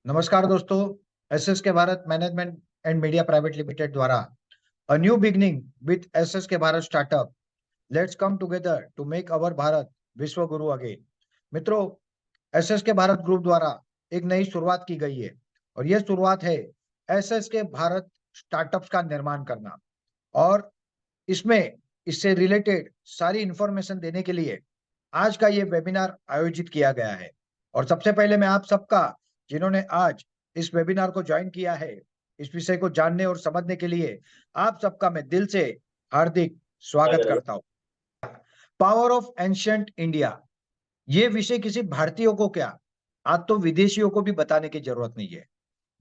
नमस्कार दोस्तों। SS K Bharat management and media private limited द्वारा a new beginning with SS K Bharat startup, let's come together to make our Bharat Vishwa Guru again. मित्रों, SS K Bharat group द्वारा एक नई शुरुआत की गई है और यह शुरुआत है एसएस के भारत स्टार्टअप्स का निर्माण करना। और इसमें इससे रिलेटेड सारी इंफॉर्मेशन देने के लिए आज का ये वेबिनार आयोजित किया गया है। और सबसे पहले मैं आप सबका, जिन्होंने आज इस वेबिनार को ज्वाइन किया है, इस विषय को जानने और समझने के लिए आप सबका मैं दिल से हार्दिक स्वागत करता हूं। पावर ऑफ एंशिएंट इंडिया, ये विषय किसी भारतीयों को क्या, आज तो विदेशियों को भी बताने की जरूरत नहीं है।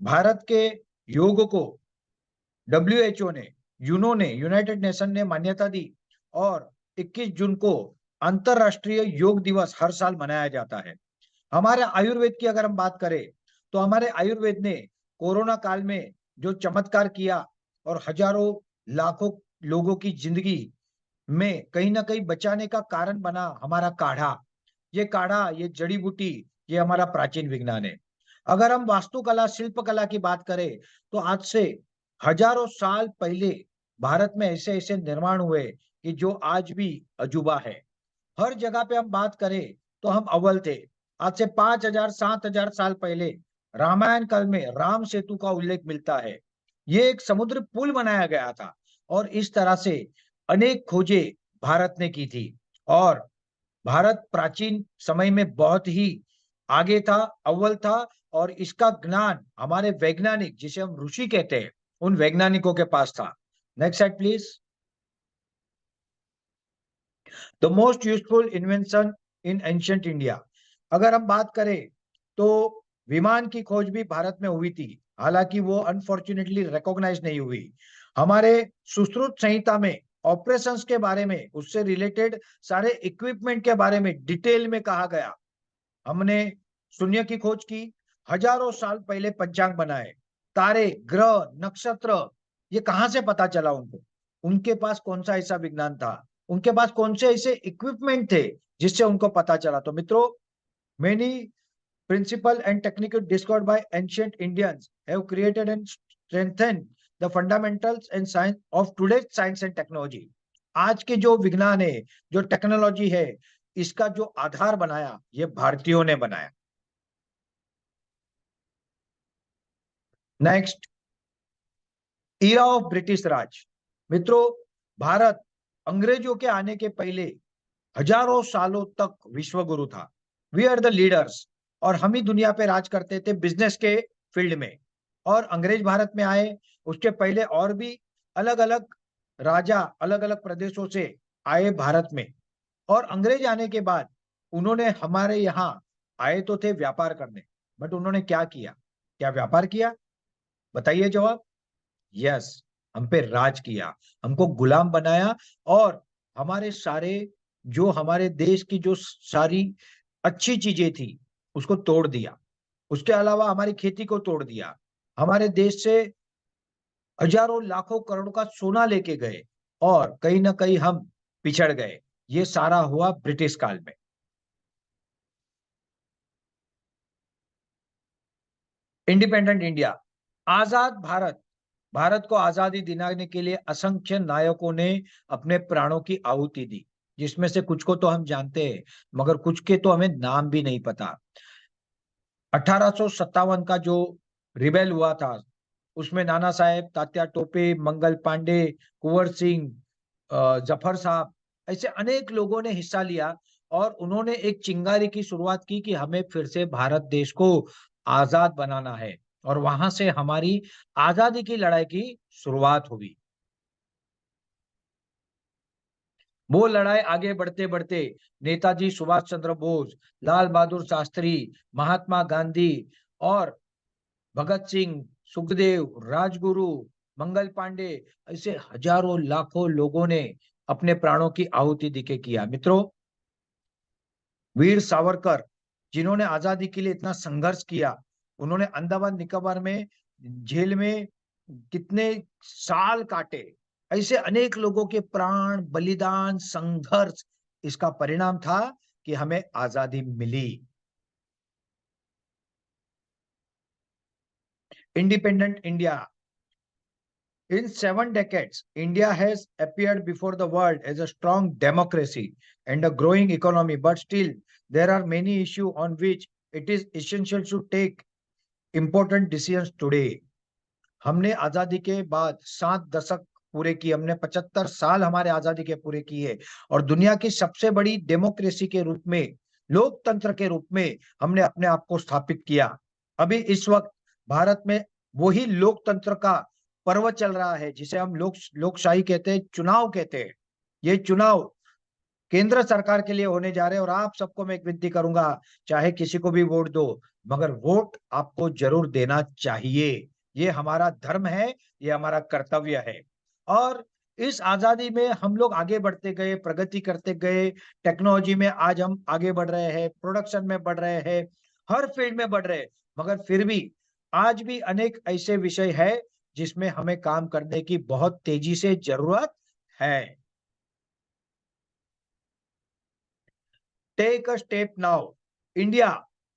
भारत के योग को डब्ल्यूएचओ ने, यूनो ने, यूनाइटेड नेशन ने मान्यता दी और 21 जून को अंतरराष्ट्रीय योग दिवस हर साल मनाया जाता है। हमारे आयुर्वेद की अगर हम बात करें तो हमारे आयुर्वेद ने कोरोना काल में जो चमत्कार किया और हजारों लाखों लोगों की जिंदगी में कहीं ना कहीं बचाने का कारण बना हमारा काढ़ा। ये काढ़ा, ये जड़ी बूटी, ये हमारा प्राचीन विज्ञान है। अगर हम वास्तुकला, शिल्पकला की बात करें तो आज से हजारों साल पहले भारत में ऐसे ऐसे निर्माण हुए कि जो आज भी अजूबा है। हर जगह पे हम बात करें तो हम अव्वल थे। आज से 5,000 7,000 साल पहले रामायण काल में राम सेतु का उल्लेख मिलता है। ये एक समुद्र पुल बनाया गया था और इस तरह से अनेक खोजें भारत ने की थी। और भारत प्राचीन समय में बहुत ही आगे था, अव्वल था। और इसका ज्ञान हमारे वैज्ञानिक, जिसे हम ऋषि कहते हैं, उन वैज्ञानिकों के पास था। Next side please. The most useful invention in ancient India, अगर हम बात करें तो विमान की खोज भी भारत में हुई थी, हालांकि वो अनफॉर्चुनेटली रिकॉग्नाइज नहीं हुई। हमारे सुश्रुत संहिता में ऑपरेशंस के बारे में, उससे रिलेटेड सारे इक्विपमेंट के बारे में डिटेल में कहा गया। हमने शून्य की खोज की, हजारों साल पहले पंचांग बनाए, तारे, ग्रह, नक्षत्र, ये कहां से पता चला उनको? उनके पास कौन सा ऐसा विज्ञान था, उनके पास कौन से ऐसे इक्विपमेंट थे जिससे उनको पता चला? तो मित्रों, many principle and technical discovered by ancient Indians have created and strengthened the fundamentals and science of today's science and technology. आज के जो विज्ञान है, जो टेक्नोलॉजी है, इसका जो आधार बनाया, ये भारतीयों ने बनाया। नेक्स्ट, ईरा ऑफ ब्रिटिश राज। मित्रों, भारत अंग्रेजों के आने के पहले हजारों सालों तक विश्व गुरु था। वी आर द लीडर्स, और हम ही दुनिया पे राज करते थे बिजनेस के फील्ड में। और अंग्रेज भारत में आए, उसके पहले और भी अलग अलग राजा अलग अलग प्रदेशों से आए भारत में। और अंग्रेज आने के बाद उन्होंने हमारे यहाँ आए तो थे व्यापार करने, बट उन्होंने क्या किया? क्या व्यापार किया? बताइए जवाब। यस, हम पे राज किया, हमको गुलाम बनाया। और हमारे सारे, जो हमारे देश की जो सारी अच्छी चीजें थी, उसको तोड़ दिया। उसके अलावा हमारी खेती को तोड़ दिया। हमारे देश से हजारों लाखों करोड़ का सोना लेके गए और कहीं ना कहीं हम पिछड़ गए। ये सारा हुआ ब्रिटिश काल में। इंडिपेंडेंट इंडिया, आजाद भारत। भारत को आजादी दिलाने के लिए असंख्य नायकों ने अपने प्राणों की आहुति दी, जिसमें से कुछ को तो हम जानते हैं, मगर कुछ के तो हमें नाम भी नहीं पता। 1857 का जो रिबेल हुआ था, उसमें नाना साहेब, तात्या टोपे, मंगल पांडे, कुंवर सिंह, जफर साहब, ऐसे अनेक लोगों ने हिस्सा लिया। और उन्होंने एक चिंगारी की शुरुआत की कि हमें फिर से भारत देश को आजाद बनाना है। और वहां से हमारी आजादी की लड़ाई की शुरुआत हुई। वो लड़ाई आगे बढ़ते बढ़ते नेताजी सुभाष चंद्र बोस, लाल बहादुर शास्त्री, महात्मा गांधी और भगत सिंह, सुखदेव, राजगुरु, मंगल पांडे, ऐसे हजारों लाखों लोगों ने अपने प्राणों की आहुति देके किया। मित्रों, वीर सावरकर, जिन्होंने आजादी के लिए इतना संघर्ष किया, उन्होंने अंडमान निकोबार में जेल में कितने साल काटे। ऐसे अनेक लोगों के प्राण, बलिदान, संघर्ष, इसका परिणाम था कि हमें आजादी मिली। independent India. In 7 decades, India has appeared before the world as a strong democracy and a growing economy, but still there are many issues on which it is essential to take important decisions today. हमने आजादी के बाद 7 दशक पूरे किए, हमने 75 साल हमारे आजादी के पूरे किए और दुनिया की सबसे बड़ी डेमोक्रेसी के रूप में, लोकतंत्र के रूप में हमने अपने आप को स्थापित किया। अभी इस वक्त भारत में वही लोकतंत्र का पर्व चल रहा है जिसे हम लोकशाही कहते हैं, चुनाव कहते हैं। ये चुनाव केंद्र सरकार के लिए होने जा रहे हैं और आप सबको मैं एक विनती करूंगा, चाहे किसी को भी वोट दो, मगर वोट आपको जरूर देना चाहिए। ये हमारा धर्म है, ये हमारा कर्तव्य है। और इस आजादी में हम लोग आगे बढ़ते गए, प्रगति करते गए, टेक्नोलॉजी में आज हम आगे बढ़ रहे हैं, प्रोडक्शन में बढ़ रहे हैं, हर फील्ड में बढ़ रहे हैं, मगर फिर भी आज भी अनेक ऐसे विषय है जिसमें हमें काम करने की बहुत तेजी से जरूरत है। Take a step now. India,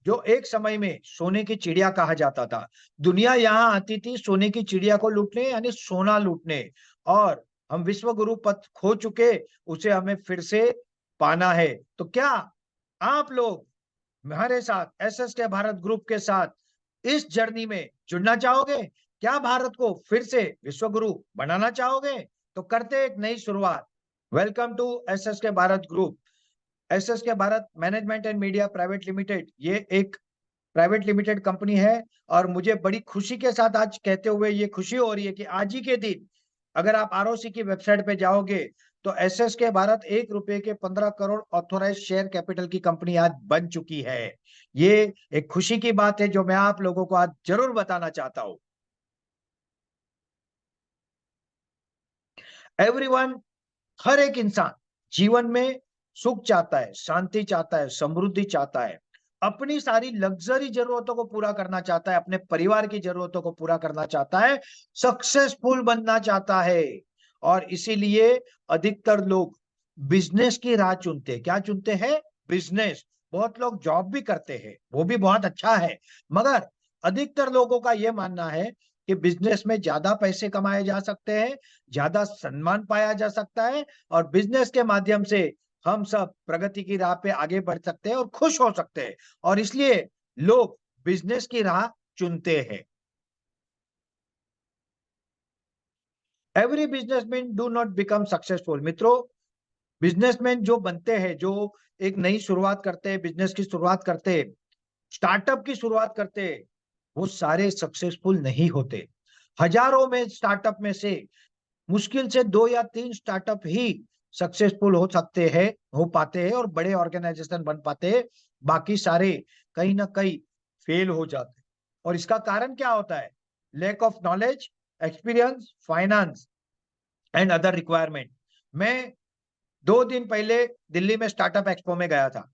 जो एक समय में सोने की चिड़िया कहा जाता था, दुनिया यहां आती थी सोने की चिड़िया को लूटने, यानी सोना लूटने, और हम विश्व गुरु पद खो चुके, उसे हमें फिर से पाना है। तो क्या आप लोग हमारे साथ एसएस के भारत ग्रुप के साथ इस जर्नी में जुड़ना चाहोगे? क्या भारत को फिर से विश्व गुरु बनाना चाहोगे? तो करते एक नई शुरुआत। Welcome to SS K Bharat group. SS K Bharat management and media private limited, ये एक प्राइवेट लिमिटेड कंपनी है और मुझे बड़ी खुशी के साथ आज कहते हुए ये खुशी हो रही है कि आज ही के दिन अगर आप आरओसी की वेबसाइट पे जाओगे तो एसएस के भारत ₹1 के 15 करोड़ ऑथोराइज शेयर कैपिटल की कंपनी आज बन चुकी है। ये एक खुशी की बात है जो मैं आप लोगों को आज जरूर बताना चाहता हूं। एवरीवन, हर एक इंसान जीवन में सुख चाहता है, शांति चाहता है, समृद्धि चाहता है, अपनी सारी लग्जरी जरूरतों को पूरा करना चाहता है, अपने परिवार की जरूरतों को पूरा करना चाहता है, सक्सेसफुल बनना चाहता है। और इसीलिए अधिकतर लोग बिजनेस की राह चुनते हैं। क्या चुनते हैं? बिजनेस। बहुत लोग जॉब भी करते हैं, वो भी बहुत अच्छा है, मगर अधिकतर लोगों का यह मानना है कि बिजनेस में ज्यादा पैसे कमाए जा सकते हैं, ज्यादा सम्मान पाया जा सकता है और बिजनेस के माध्यम से हम सब प्रगति की राह पे आगे बढ़ सकते हैं और खुश हो सकते हैं, और इसलिए लोग बिजनेस की राह चुनते हैं। Every businessman do not become successful. मित्रों, बिजनेसमैन जो बनते हैं, जो एक नई शुरुआत करते हैं, बिजनेस की शुरुआत करते हैं, स्टार्टअप की शुरुआत करते हैं, वो सारे सक्सेसफुल नहीं होते। हजारों में स्टार्टअप में से मुश्किल से 2 या 3 स्टार्टअप ही सक्सेसफुल हो सकते हैं, हो पाते हैं और बड़े ऑर्गेनाइजेशन बन पाते हैं। बाकी सारे कहीं ना कहीं फेल हो जाते हैं। और इसका कारण क्या होता है? Lack of knowledge, experience, finance and other requirement. मैं 2 दिन पहले दिल्ली में स्टार्टअप एक्सपो में गया था।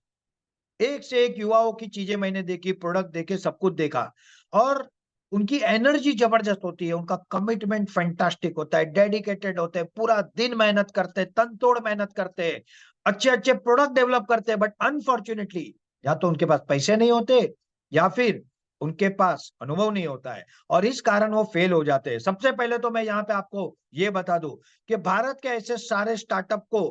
एक से एक युवाओं की चीजें मैंने देखी, प्रोडक्ट देखे, सब कुछ देखा, और उनकी एनर्जी जबरदस्त होती है, उनका कमिटमेंट फैंटास्टिक होता है, डेडिकेटेड होते हैं, पूरा दिन मेहनत करते हैं, तन तोड़ मेहनत करते हैं, अच्छे अच्छे प्रोडक्ट डेवलप करते हैं, बट अनफॉर्चुनेटली या तो उनके पास पैसे नहीं होते या फिर उनके पास अनुभव नहीं होता है, और इस कारण वो फेल हो जाते हैं। सबसे पहले तो मैं यहाँ पे आपको ये बता दूं कि भारत के ऐसे सारे स्टार्टअप को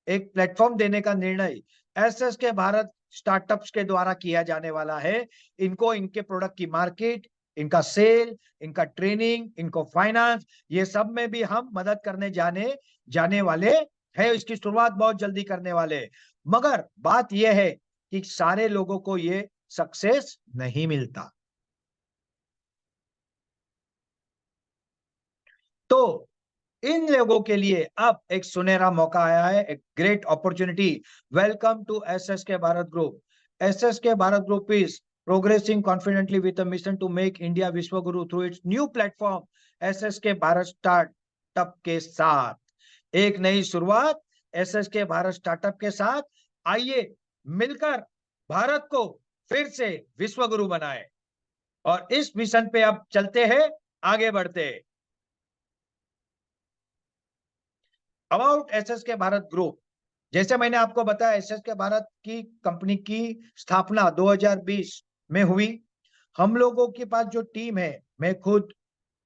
एक प्लेटफॉर्म देने का निर्णय एसएस के भारत स्टार्टअप्स के द्वारा किया जाने वाला है। इनको इनके प्रोडक्ट की मार्केट, इनका सेल, इनका ट्रेनिंग, इनको फाइनेंस, ये सब में भी हम मदद करने जाने वाले हैं। इसकी शुरुआत बहुत जल्दी करने वाले हैं। मगर बात यह है कि सारे लोगों को ये सक्सेस नहीं मिलता। तो इन लोगों के लिए अब एक सुनहरा मौका आया है, एक great opportunity. Welcome to SSK Bharat group. SSK Bharat group is progressing confidently with a mission to make India विश्व गुरु through its new platform SSK Bharat startup के साथ। एक नई शुरुआत एसएसके भारत स्टार्टअप के साथ। आइए मिलकर भारत को फिर से विश्व गुरु बनाए और इस मिशन पे अब चलते हैं, आगे बढ़ते हैं। About SS K Bharat group, जैसे मैंने आपको बताया, एसएस के भारत की कंपनी की स्थापना 2020 में हुई। हम लोगों के पास जो टीम है, मैं खुद,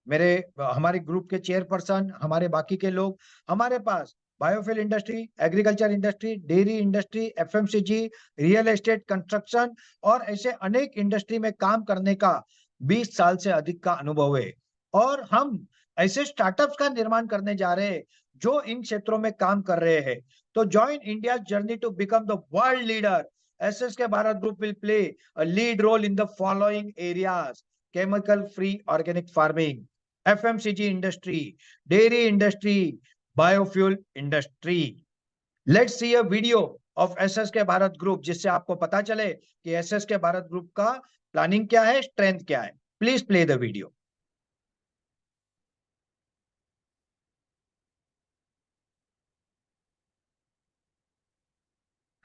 हमारे ग्रुप के चेयरपर्सन, हमारे बाकी के लोग, हमारे पास biofuel industry, agriculture industry, dairy industry, FMCG, real estate, construction और ऐसे अनेक इंडस्ट्री में काम करने का 20 साल से अधिक का अनुभव है। और हम ऐसे स्टार्टअप्स का निर्माण करने जा रहे हैं जो इन क्षेत्रों में काम कर रहे हैं। तो join India journey to become the world leader. SSK Bharat group will play a lead role in the following areas: chemical free organic farming, FMCG industry, dairy industry, biofuel industry. Let's see a video of SSK Bharat Group जिससे आपको पता चले कि SSK Bharat Group का planning क्या है, strength क्या है। Please play the video.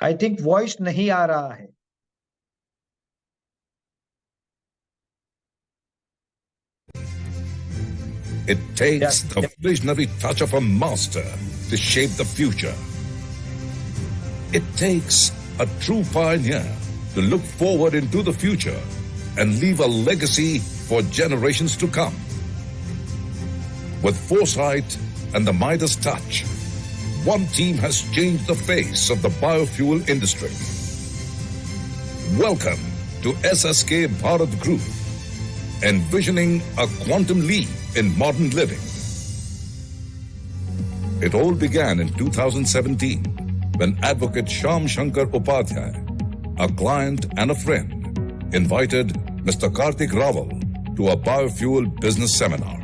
I think voice नहीं आ रहा है। It takes the visionary touch of a master to shape the future. It takes a true pioneer to look forward into the future and leave a legacy for generations to come. With foresight and the Midas touch, one team has changed the face of the biofuel industry. Welcome to SSK Bharat Group, envisioning a quantum leap in modern living. It all began in 2017 when advocate Shyam Shankar Upadhyay, a client and a friend, invited Mr. Karthik Rawal to a biofuel business seminar.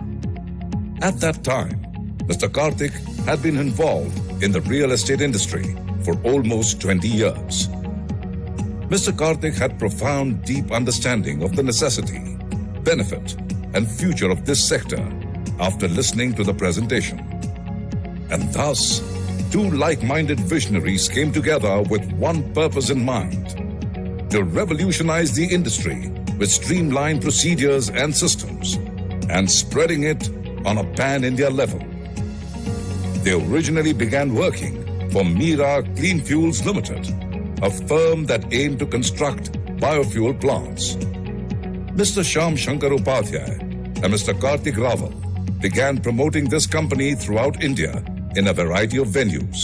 At that time, Mr. Karthik had been involved in the real estate industry for almost 20 years. Mr. Karthik had profound, deep understanding of the necessity, benefit, and future of this sector after listening to the presentation. And thus, two like-minded visionaries came together with one purpose in mind: to revolutionize the industry with streamlined procedures and systems, and spreading it on a pan-India level. They originally began working for Mira Clean Fuels Limited, a firm that aimed to construct biofuel plants. Mr. Shyam Shankar Upadhyay and Mr. Karthik Rawal began promoting this company throughout India in a variety of venues.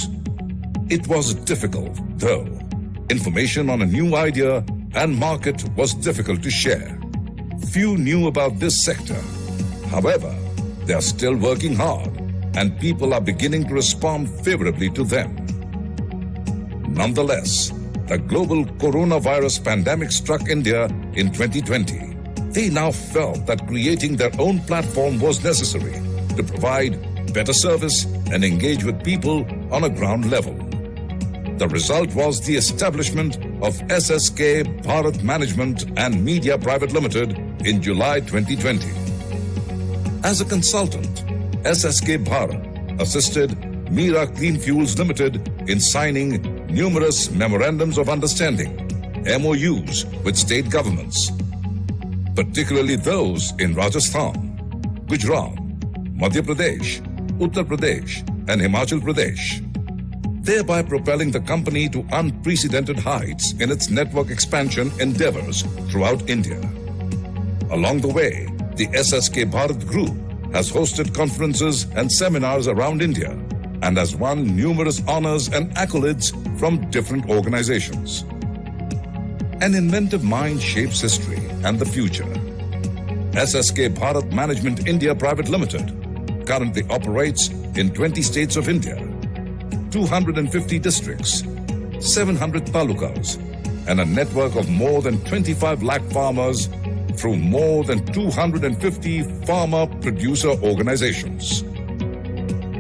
It was difficult, though. Information on a new idea and market was difficult to share. Few knew about this sector. However, they are still working hard, and people are beginning to respond favorably to them. Nonetheless, the global coronavirus pandemic struck India in 2020. They now felt that creating their own platform was necessary to provide better service and engage with people on a ground level. The result was the establishment of SSK Bharat Management and Media Private Limited in July 2020. As a consultant, SSK Bharat assisted Mira Clean Fuels Limited in signing numerous memorandums of understanding, MOUs, with state governments, particularly those in Rajasthan, Gujarat, Madhya Pradesh, Uttar Pradesh, and Himachal Pradesh, thereby propelling the company to unprecedented heights in its network expansion endeavors throughout India. Along the way, the SSK Bharat Group has hosted conferences and seminars around India and has won numerous honors and accolades from different organizations. An inventive mind shapes history and the future. SSK Bharat Management India Private Limited currently operates in 20 states of India, 250 districts, 700 talukas, and a network of more than 25 lakh farmers through more than 250 farmer producer organizations.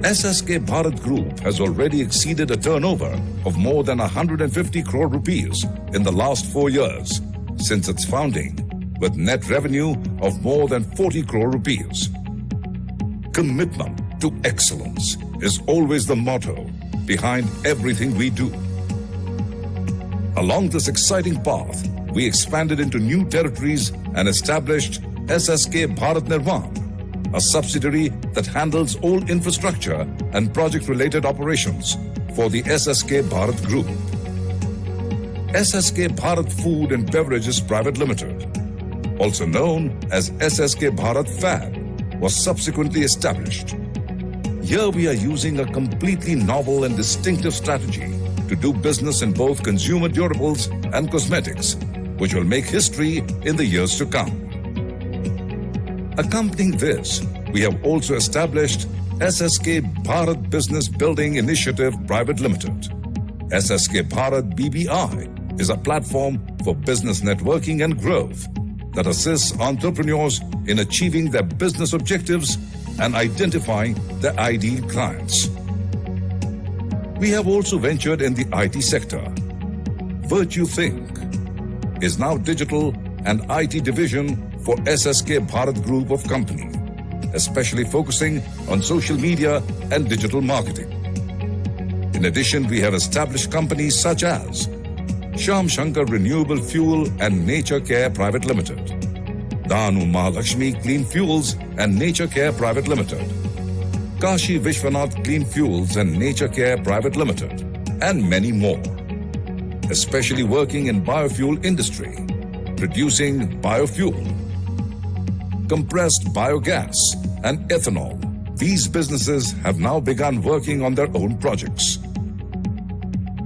SSK Bharat Group has already exceeded a turnover of more than 150 crore rupees in the last 4 years since its founding, with net revenue of more than 40 crore rupees. Commitment to excellence is always the motto behind everything we do. Along this exciting path, we expanded into new territories and established SSK Bharat Nirman, a subsidiary that handles all infrastructure and project-related operations for the SSK Bharat Group. SSK Bharat Food and Beverages Private Limited, also known as SSK Bharat Fab, was subsequently established. Here we are using a completely novel and distinctive strategy to do business in both consumer durables and cosmetics, which will make history in the years to come. Accompanying this, we have also established SSK Bharat Business Building Initiative Private Limited. SSK Bharat BBI is a platform for business networking and growth that assists entrepreneurs in achieving their business objectives and identifying their ideal clients. We have also ventured in the IT sector. Virtue Think is now digital and IT division for SSK Bharat Group of Company, especially focusing on social media and digital marketing. In addition, we have established companies such as Shyam Shankar Renewable Fuel and Nature Care Private Limited, Danu Mahalakshmi Clean Fuels and Nature Care Private Limited, Kashi Vishwanath Clean Fuels and Nature Care Private Limited, and many more. Especially working in biofuel industry, producing biofuel, compressed biogas, and ethanol. These businesses have now begun working on their own projects.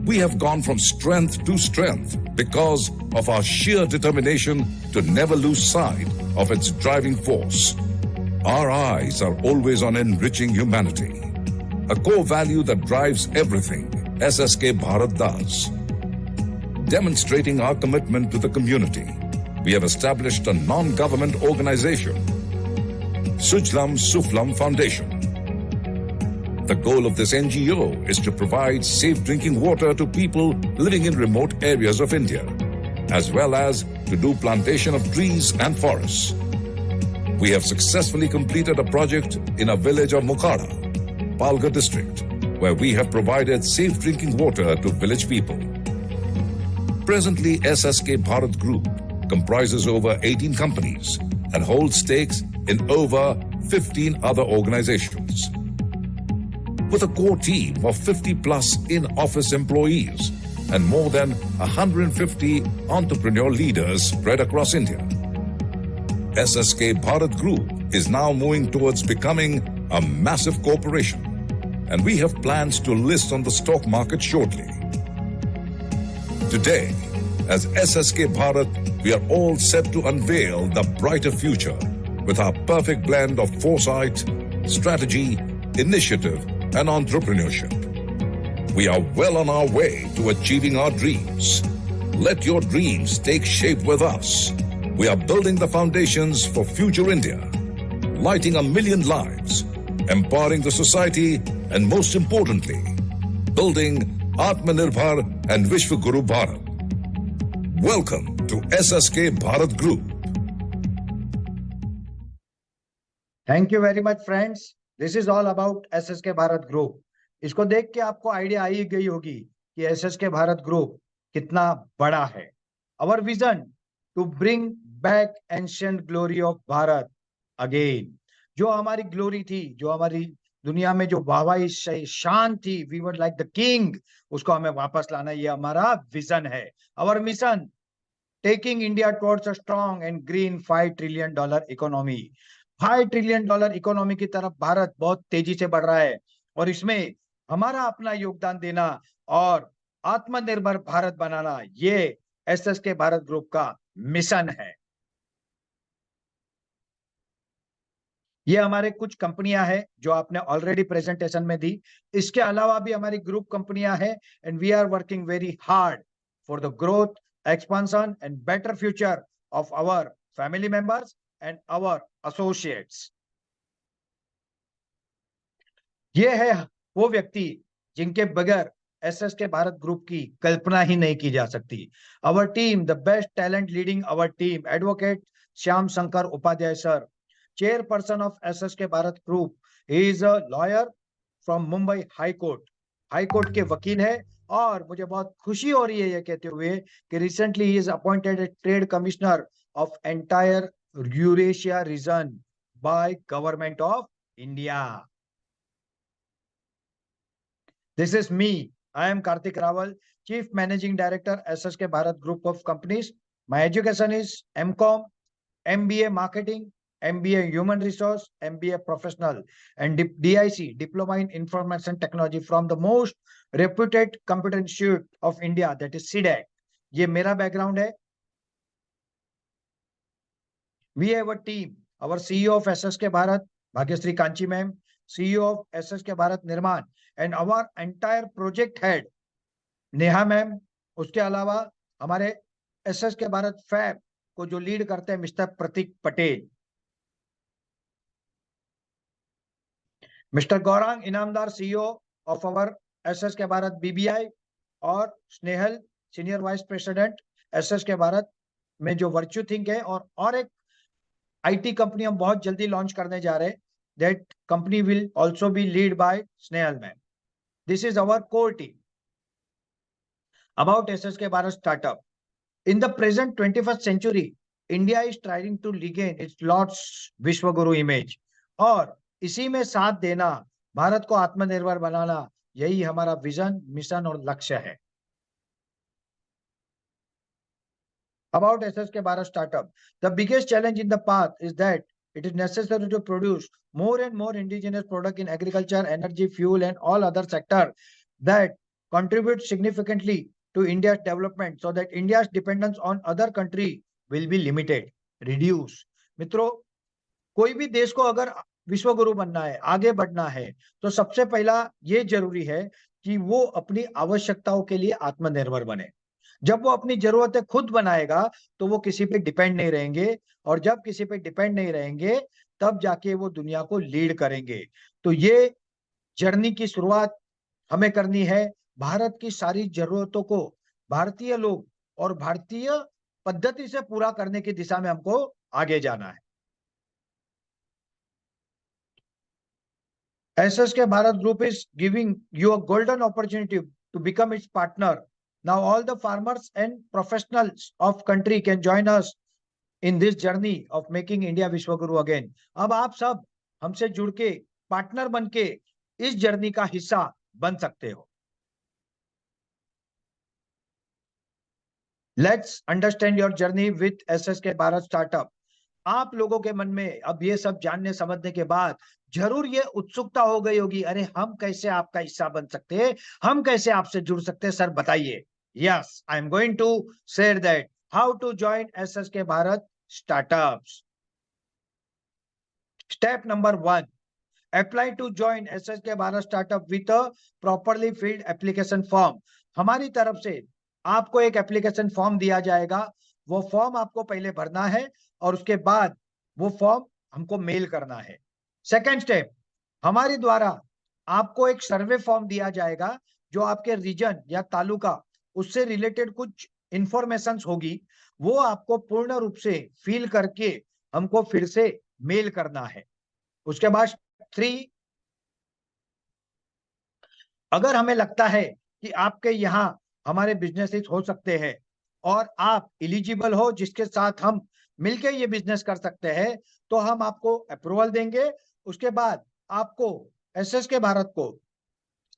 We have gone from strength to strength because of our sheer determination to never lose sight of its driving force. Our eyes are always on enriching humanity, a core value that drives everything SSK Bharat does. Demonstrating our commitment to the community, we have established a non-government organization, Sujlam Suflam Foundation. The goal of this NGO is to provide safe drinking water to people living in remote areas of India, as well as to do plantation of trees and forests. We have successfully completed a project in a village of Mukhara, Palghar district, where we have provided safe drinking water to village people. Presently, SSK Bharat Group comprises over 18 companies and holds stakes in over 15 other organizations. With a core team of 50 plus in-office employees and more than 150 entrepreneur leaders spread across India, SSK Bharat Group is now moving towards becoming a massive corporation, and we have plans to list on the stock market shortly. Today, as SSK Bharat, we are all set to unveil the brighter future with our perfect blend of foresight, strategy, initiative, and entrepreneurship. We are well on our way to achieving our dreams. Let your dreams take shape with us. We are building the foundations for future India, lighting 1 million lives, empowering the society, and most importantly, building Atmanirbhar and Vishwaguru Bharat. Welcome to SSK Bharat Group. Thank you very much, friends. This is all about SSK Bharat Group. इसको देख के आपको idea आ ही गई होगी कि SSK Bharat Group कितना बड़ा है. Our vision to bring back ancient glory of Bharat again. जो हमारी ग्लोरी थी, जो हमारी दुनिया में जो वाहवाही शान थी, we were like the king, उसको हमें वापस लाना, ये हमारा विजन है. Our mission, taking India towards a strong and green $5 trillion economy. $5 trillion economy की तरफ भारत बहुत तेजी से बढ़ रहा है, और इसमें हमारा अपना योगदान देना और आत्मनिर्भर भारत बनाना, ये एसएसके भारत ग्रुप का मिशन है. ये हमारे कुछ कंपनियां हैं जो आपने ऑलरेडी प्रेजेंटेशन में दी. इसके अलावा भी हमारी ग्रुप कंपनियां हैं, and we are working very hard for the growth, expansion and better future of our family members and our associates. ये है वो व्यक्ति जिनके बगैर एसएसके भारत ग्रुप की कल्पना ही नहीं की जा सकती. Our team, the best talent leading our team, Advocate Shyam Shankar Upadhyay sir, chairperson of SSK Bharat Group. He is a lawyer from Mumbai High Court. High court के वकील है, और मुझे बहुत खुशी हो रही है ये कहते हुए कि recently he is appointed a trade commissioner of entire Eurasia region by Government of India. This is me. I am Karthik Rawal, Chief Managing Director, SSK Bharat Group of Companies. My education is MCom, MBA Marketing, MBA Human Resource, MBA Professional, and DIC, Diploma in Information Technology from the most reputed computer institute of India, that is CDAC. ये मेरा background है. We have a team. Our CEO of SSK Bharat, Bhagyashree Kanchi ma'am, CEO of SSK Bharat Nirman, and our entire project head, Neha ma'am. उसके अलावा हमारे SSK Bharat fab को जो lead करते हैं mister Pratik Patel, mister Gaurang Inamdar CEO of our SSK Bharat BBI, और Snehal senior vice president SSK Bharat में जो वर्च्यू थिंक है, और एक आईटी कंपनी हम बहुत जल्दी लॉन्च करने जा रहे हैं. That company will also be lead by Snehal ma'am. This is our core team. About SSK Bharat startup. In the present 21st century, India is trying to regain its lost विश्वगुरु image. और इसी में साथ देना, भारत को आत्मनिर्भर बनाना, यही हमारा विजन, मिशन और लक्ष्य है. About SSK Bharat startup. The biggest challenge in the path is that it is necessary to produce more and more indigenous product in agriculture, energy, fuel, and all other sectors that contribute significantly to India's development, so that India's dependence on other country will be limited, reduce. मित्रों, कोई भी देश को अगर विश्वगुरु बनना है, आगे बढ़ना है, तो सबसे पहला ये जरूरी है कि वो अपनी आवश्यकताओं के लिए आत्मनिर्भर बने. जब वो अपनी जरूरतें खुद बनाएगा तो वो किसी पे डिपेंड नहीं रहेंगे, और जब किसी पे डिपेंड नहीं रहेंगे तब जाके वो दुनिया को लीड करेंगे. तो ये जर्नी की शुरुआत हमें करनी है. भारत की सारी जरूरतों को भारतीय लोग और भारतीय पद्धति से पूरा करने की दिशा में हमको आगे जाना है. SSK Bharat Group is giving you a golden opportunity to become its partner. Now all the farmers and professionals of country can join us in this journey of making India Vishwaguru again. अब आप सब हमसे जुड़ के partner बन के इस journey का हिस्सा बन सकते हो. Let's understand your journey with SSK Bharat Startup. आप लोगों के मन में अब ये सब जानने समझने के बाद जरूर ये उत्सुकता हो गई होगी, अरे हम कैसे आपका हिस्सा बन सकते हैं, हम कैसे आपसे जुड़ सकते हैं, सर बताइए. Yes, I am going to share that how to join SSK Bharat Startups. Step number 1, apply to join SSK Bharat Startup with a properly filled application form. हमारी तरफ से आपको एक एप्लीकेशन फॉर्म दिया जाएगा. वो फॉर्म आपको पहले भरना है और उसके बाद वो फॉर्म हमको मेल करना है. सेकंड स्टेप, हमारे द्वारा आपको एक सर्वे फॉर्म दिया जाएगा जो आपके रीजन या तालुका उससे रिलेटेड कुछ इंफॉर्मेशन होगी, वो आपको पूर्ण रूप से फिल करके हमको फिर से मेल करना है. उसके बाद 3, अगर हमें लगता है कि आपके यहाँ हमारे बिजनेसेस हो सकते हैं और आप एलिजिबल हो जिसके साथ हम मिलके ये बिजनेस कर सकते हैं, तो हम आपको अप्रूवल देंगे. उसके बाद आपको SSK भारत को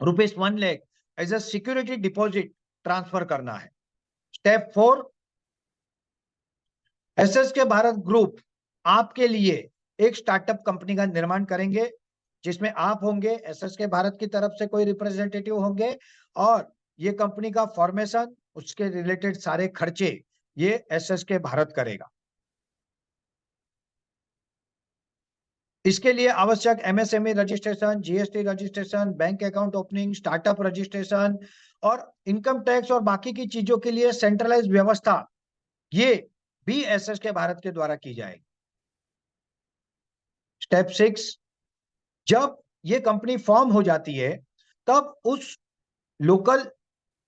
₹1 lakh as a security deposit transfer करना है. स्टेप 4, SSK भारत ग्रुप आपके लिए एक स्टार्टअप कंपनी का निर्माण करेंगे, जिसमें आप होंगे, SSK भारत की तरफ से कोई रिप्रेजेंटेटिव होंगे, और ये कंपनी का फॉर्मेशन, उसके रिलेटेड सारे खर्चे ये SSK भारत करेगा. इसके लिए आवश्यक MSME registration, GST registration, bank account opening, startup registration और इनकम टैक्स और बाकी की चीजों के लिए सेंट्रलाइज व्यवस्था, ये भी SSK भारत के द्वारा की जाएगी. स्टेप 6, जब ये कंपनी फॉर्म हो जाती है तब उस लोकल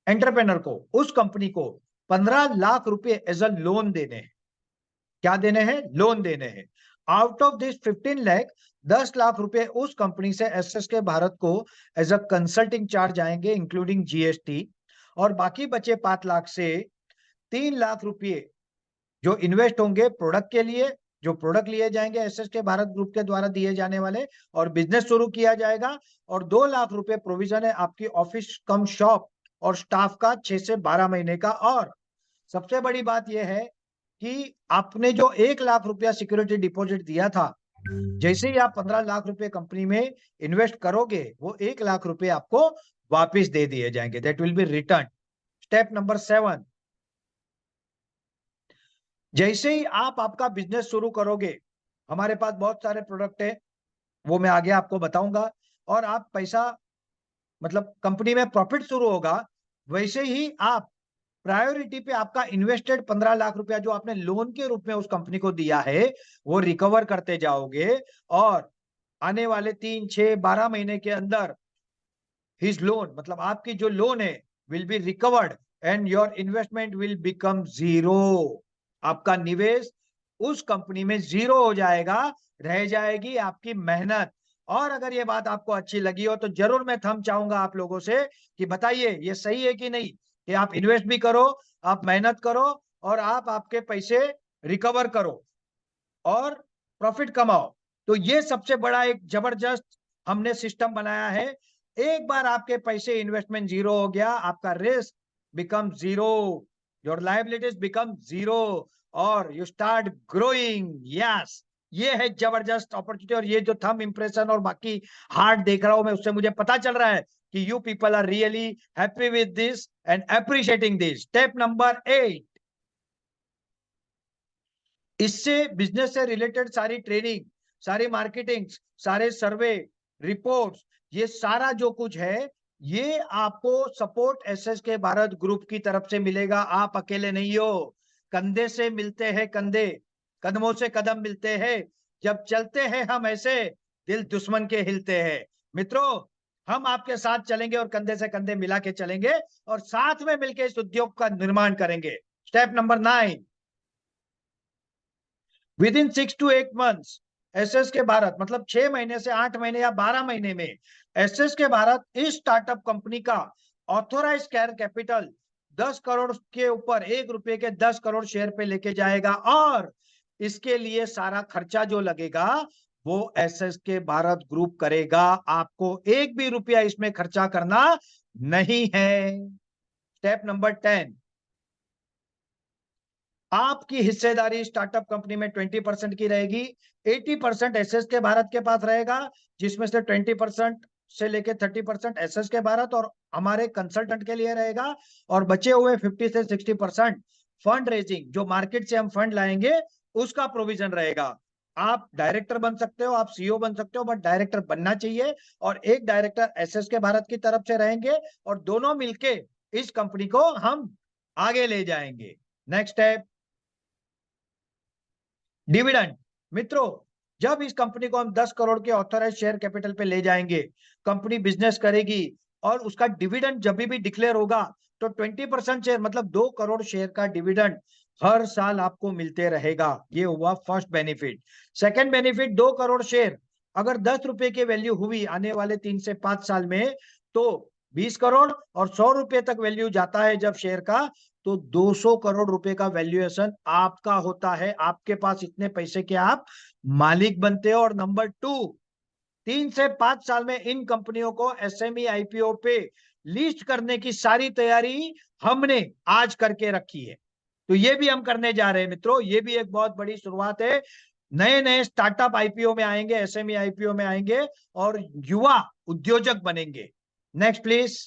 एंटरप्रेन्योर को, उस कंपनी को 15 लाख रुपए एज अ लोन देने हैं. क्या देने हैं? लोन देने हैं. Out of this 15 lakh, 10 lakh रुपए उस कंपनी से SSK भारत को एज अ कंसल्टिंग चार्ज आएंगे इंक्लूडिंग GST, और बाकी बचे 5 लाख से 3 लाख रुपए जो इन्वेस्ट होंगे प्रोडक्ट के लिए, जो प्रोडक्ट लिए जाएंगे SSK भारत ग्रुप के द्वारा दिए जाने वाले, और बिजनेस शुरू किया जाएगा. और 2 लाख रुपए प्रोविजन है आपकी ऑफिस कम शॉप और स्टाफ का 6 से 12 महीने का. और सबसे बड़ी बात यह है कि आपने जो 1 लाख रुपया सिक्योरिटी डिपॉजिट दिया था, जैसे ही आप 15 लाख रुपए कंपनी में इन्वेस्ट करोगे, वो 1 लाख रुपए आपको वापस दे दिए जाएंगे, that will be return. Step number 7, जैसे ही आप आपका बिजनेस शुरू करोगे, हमारे पास बहुत सारे प्रोडक्ट है, वो मैं आगे आपको बताऊंगा, और आप पैसा मतलब कंपनी में प्रॉफिट शुरू होगा, वैसे ही आप प्रायोरिटी पे आपका इन्वेस्टेड 15 लाख रुपया जो आपने लोन के रूप में उस कंपनी को दिया है, वो रिकवर करते जाओगे, और आने वाले 3, 6, 12 महीने के अंदर हिज लोन मतलब आपकी जो लोन है will be recovered and your investment will become zero. आपका निवेश उस कंपनी में जीरो हो जाएगा, रह जाएगी आपकी मेहनत। और अगर ये बात आपको अच्छी लगी हो तो जरूर मैं थंब चाहूंगा आप लोगों से कि बताइए ये सही है कि नहीं, कि आप इन्वेस्ट भी करो, आप मेहनत करो, और आप आपके पैसे रिकवर करो और प्रॉफिट कमाओ। तो ये सबसे बड़ा एक जबरदस्त हमने सिस्टम बनाया है। एक बार आपके पैसे इन्वेस्टमेंट जीरो हो गया, आपका risk become zero, your liabilities become zero, और यू स्टार्ट ग्रोइंग। यस, ये है जबरदस्त अपॉर्चुनिटी। और ये जो थंब इंप्रेशन और बाकी हार्ट देख रहा हूं मैं, उससे मुझे पता चल रहा है कि you people are really happy with this and appreciating this. Step number 8, इससे बिजनेस से रिलेटेड सारी ट्रेनिंग, सारी मार्केटिंग, सारे सर्वे रिपोर्ट्स, ये सारा जो कुछ है, ये आपको सपोर्ट एसएसके भारत ग्रुप की तरफ से मिलेगा। आप अकेले नहीं हो, कंधे से मिलते हैं कंधे, कदमों से कदम मिलते हैं। जब चलते हैं हम ऐसे, दिल दुश्मन के हिलते हैं। मित्रों, हम आपके साथ चलेंगे और कंधे से कंधे मिला के चलेंगे, और साथ में मिलकर इस उद्योग का निर्माण करेंगे। Step number 9, with in 6 to 8 months SS K Bharat मतलब 6 महीने से 8 महीने या 12 महीने में एसएस के भारत इस स्टार्टअप कंपनी का ऑथोराइज शेयर कैपिटल 10 करोड़ के ऊपर 1 रुपए के 10 करोड़ शेयर पे लेके जाएगा, और इसके लिए सारा खर्चा जो लगेगा वो एसएस के भारत ग्रुप करेगा। आपको एक भी रुपया इसमें खर्चा करना नहीं है। स्टेप नंबर 10, आपकी हिस्सेदारी स्टार्टअप कंपनी में 20% की रहेगी। 80% एसएस के भारत के पास रहेगा, जिसमें से 20% से लेके 30% एसएस के भारत और हमारे कंसल्टेंट के लिए रहेगा, और बचे हुए 50 से 60% फंड रेजिंग, जो मार्केट से हम फंड लाएंगे उसका प्रोविजन रहेगा। आप डायरेक्टर बन सकते हो, आप सीईओ बन सकते हो, बट डायरेक्टर बनना चाहिए, और एक डायरेक्टर एसएस के भारत की तरफ से रहेंगे, और दोनों मिलके इस कंपनी को हम आगे ले जाएंगे। Next step, dividend. मित्रों, जब इस कंपनी को हम 10 करोड़ के ऑथराइज शेयर कैपिटल पे ले जाएंगे, कंपनी बिजनेस करेगी, और उसका डिविडेंड जब भी डिक्लेयर होगा तो 20% शेयर मतलब 2 करोड़ शेयर का डिविडेंड हर साल आपको मिलते रहेगा। ये हुआ first benefit. Second benefit, 2 crore share अगर 10 रुपए की वैल्यू हुई आने वाले 3 से 5 साल में, तो 20 करोड़ और 100 रुपए तक वैल्यू जाता है जब शेयर का, तो 200 करोड़ रुपए का वैल्यूएशन आपका होता है। आपके पास इतने पैसे के आप मालिक बनते हो। और नंबर 2, 3 से 5 साल में इन कंपनियों को एसएमई आईपीओ पे लिस्ट करने की सारी तैयारी हमने आज करके रखी है। तो ये भी हम करने जा रहे हैं मित्रों, ये भी एक बहुत बड़ी शुरुआत है। नए नए स्टार्टअप आईपीओ में आएंगे, एसएमई आईपीओ में आएंगे, और युवा उद्योजक बनेंगे। नेक्स्ट प्लीज,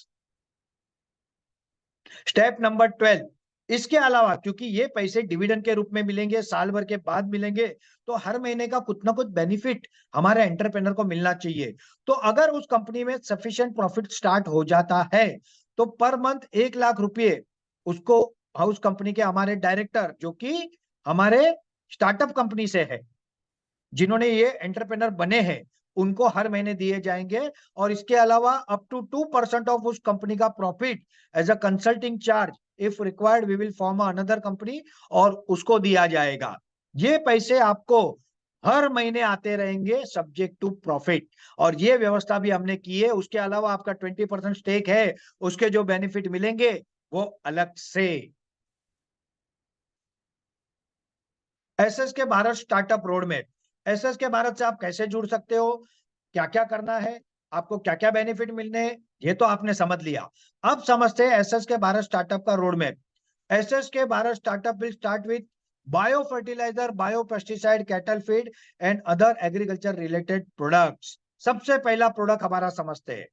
स्टेप नंबर 12, इसके अलावा क्योंकि ये पैसे डिविडेंड के रूप में मिलेंगे, साल भर के बाद मिलेंगे, तो हर महीने का कुछ ना कुछ बेनिफिट हमारे एंटरप्रेन्योर को मिलना चाहिए। तो अगर उस कंपनी में सफिशिएंट प्रॉफिट स्टार्ट हो जाता है, तो पर मंथ 1 लाख रुपए उसको हाउस कंपनी के हमारे डायरेक्टर, जो कि हमारे स्टार्टअप कंपनी से है, जिन्होंने ये एंटरप्रेन्योर बने हैं, उनको हर महीने दिए जाएंगे। और इसके अलावा अप टू 2% ऑफ उस कंपनी का profit as a consulting charge, if required we will form another company, और उसको दिया जाएगा। ये पैसे आपको हर महीने आते रहेंगे सब्जेक्ट टू प्रॉफिट, और ये व्यवस्था भी हमने की है। उसके अलावा आपका 20% स्टेक है, उसके जो बेनिफिट मिलेंगे वो अलग से। SS K Bharat startup road map, SS K Bharat से आप कैसे जुड़ सकते हो, क्या क्या करना है, आपको क्या क्या बेनिफिट मिलने हैं, ये तो आपने समझ लिया। अब समझते हैं एसएस के भारत स्टार्टअप का road map. SS K Bharat startup will start with bio fertiliser, bio pesticide, cattle feed and other agriculture related products. सबसे पहला प्रोडक्ट हमारा समझते हैं।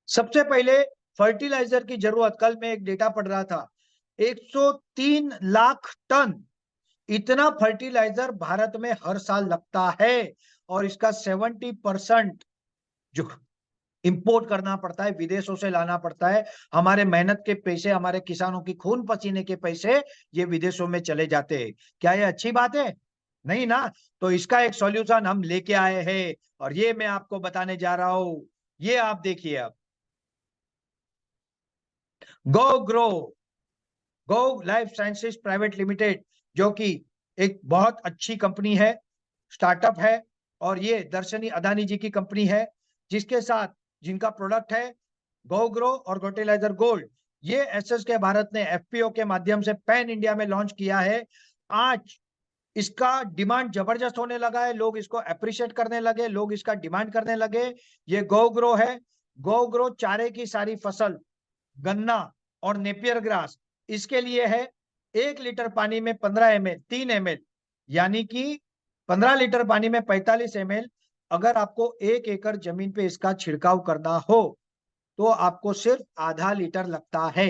सबसे पहले फर्टिलाइजर की जरूरत, कल मैं एक डेटा पढ़ रहा था, 103 लाख टन इतना फर्टिलाइजर भारत में हर साल लगता है, और इसका 70% जो इंपोर्ट करना पड़ता है, विदेशों से लाना पड़ता है। हमारे मेहनत के पैसे, हमारे किसानों की खून पसीने के पैसे ये विदेशों में चले जाते हैं। क्या ये अच्छी बात है? नहीं ना। तो इसका एक सॉल्यूशन हम लेके आए हैं, और ये मैं आपको बताने जा रहा हूं। ये आप देखिए, अब गो लाइफ साइंसेस प्राइवेट लिमिटेड, जो कि एक बहुत अच्छी कंपनी है, स्टार्टअप है, और ये दर्शनी अदानी जी की कंपनी है, जिसके साथ जिनका प्रोडक्ट है गो और गोटेलाइजर गोल्ड। ये एसएसके भारत ने एफपीओ के माध्यम से पैन इंडिया में लॉन्च किया है। आज इसका डिमांड जबरदस्त होने लगा है, लोग इसको अप्रिशिएट करने लगे, लोग इसका डिमांड करने लगे। ये गो है। गो चारे की सारी फसल, गन्ना और नेपियर ग्रास, इसके लिए है। 1 लीटर पानी में 15 ml, 3 ml, यानी कि 15 लीटर पानी में 45 ml। अगर आपको 1 एकड़ जमीन पे इसका छिड़काव करना हो तो आपको सिर्फ आधा लीटर लगता है।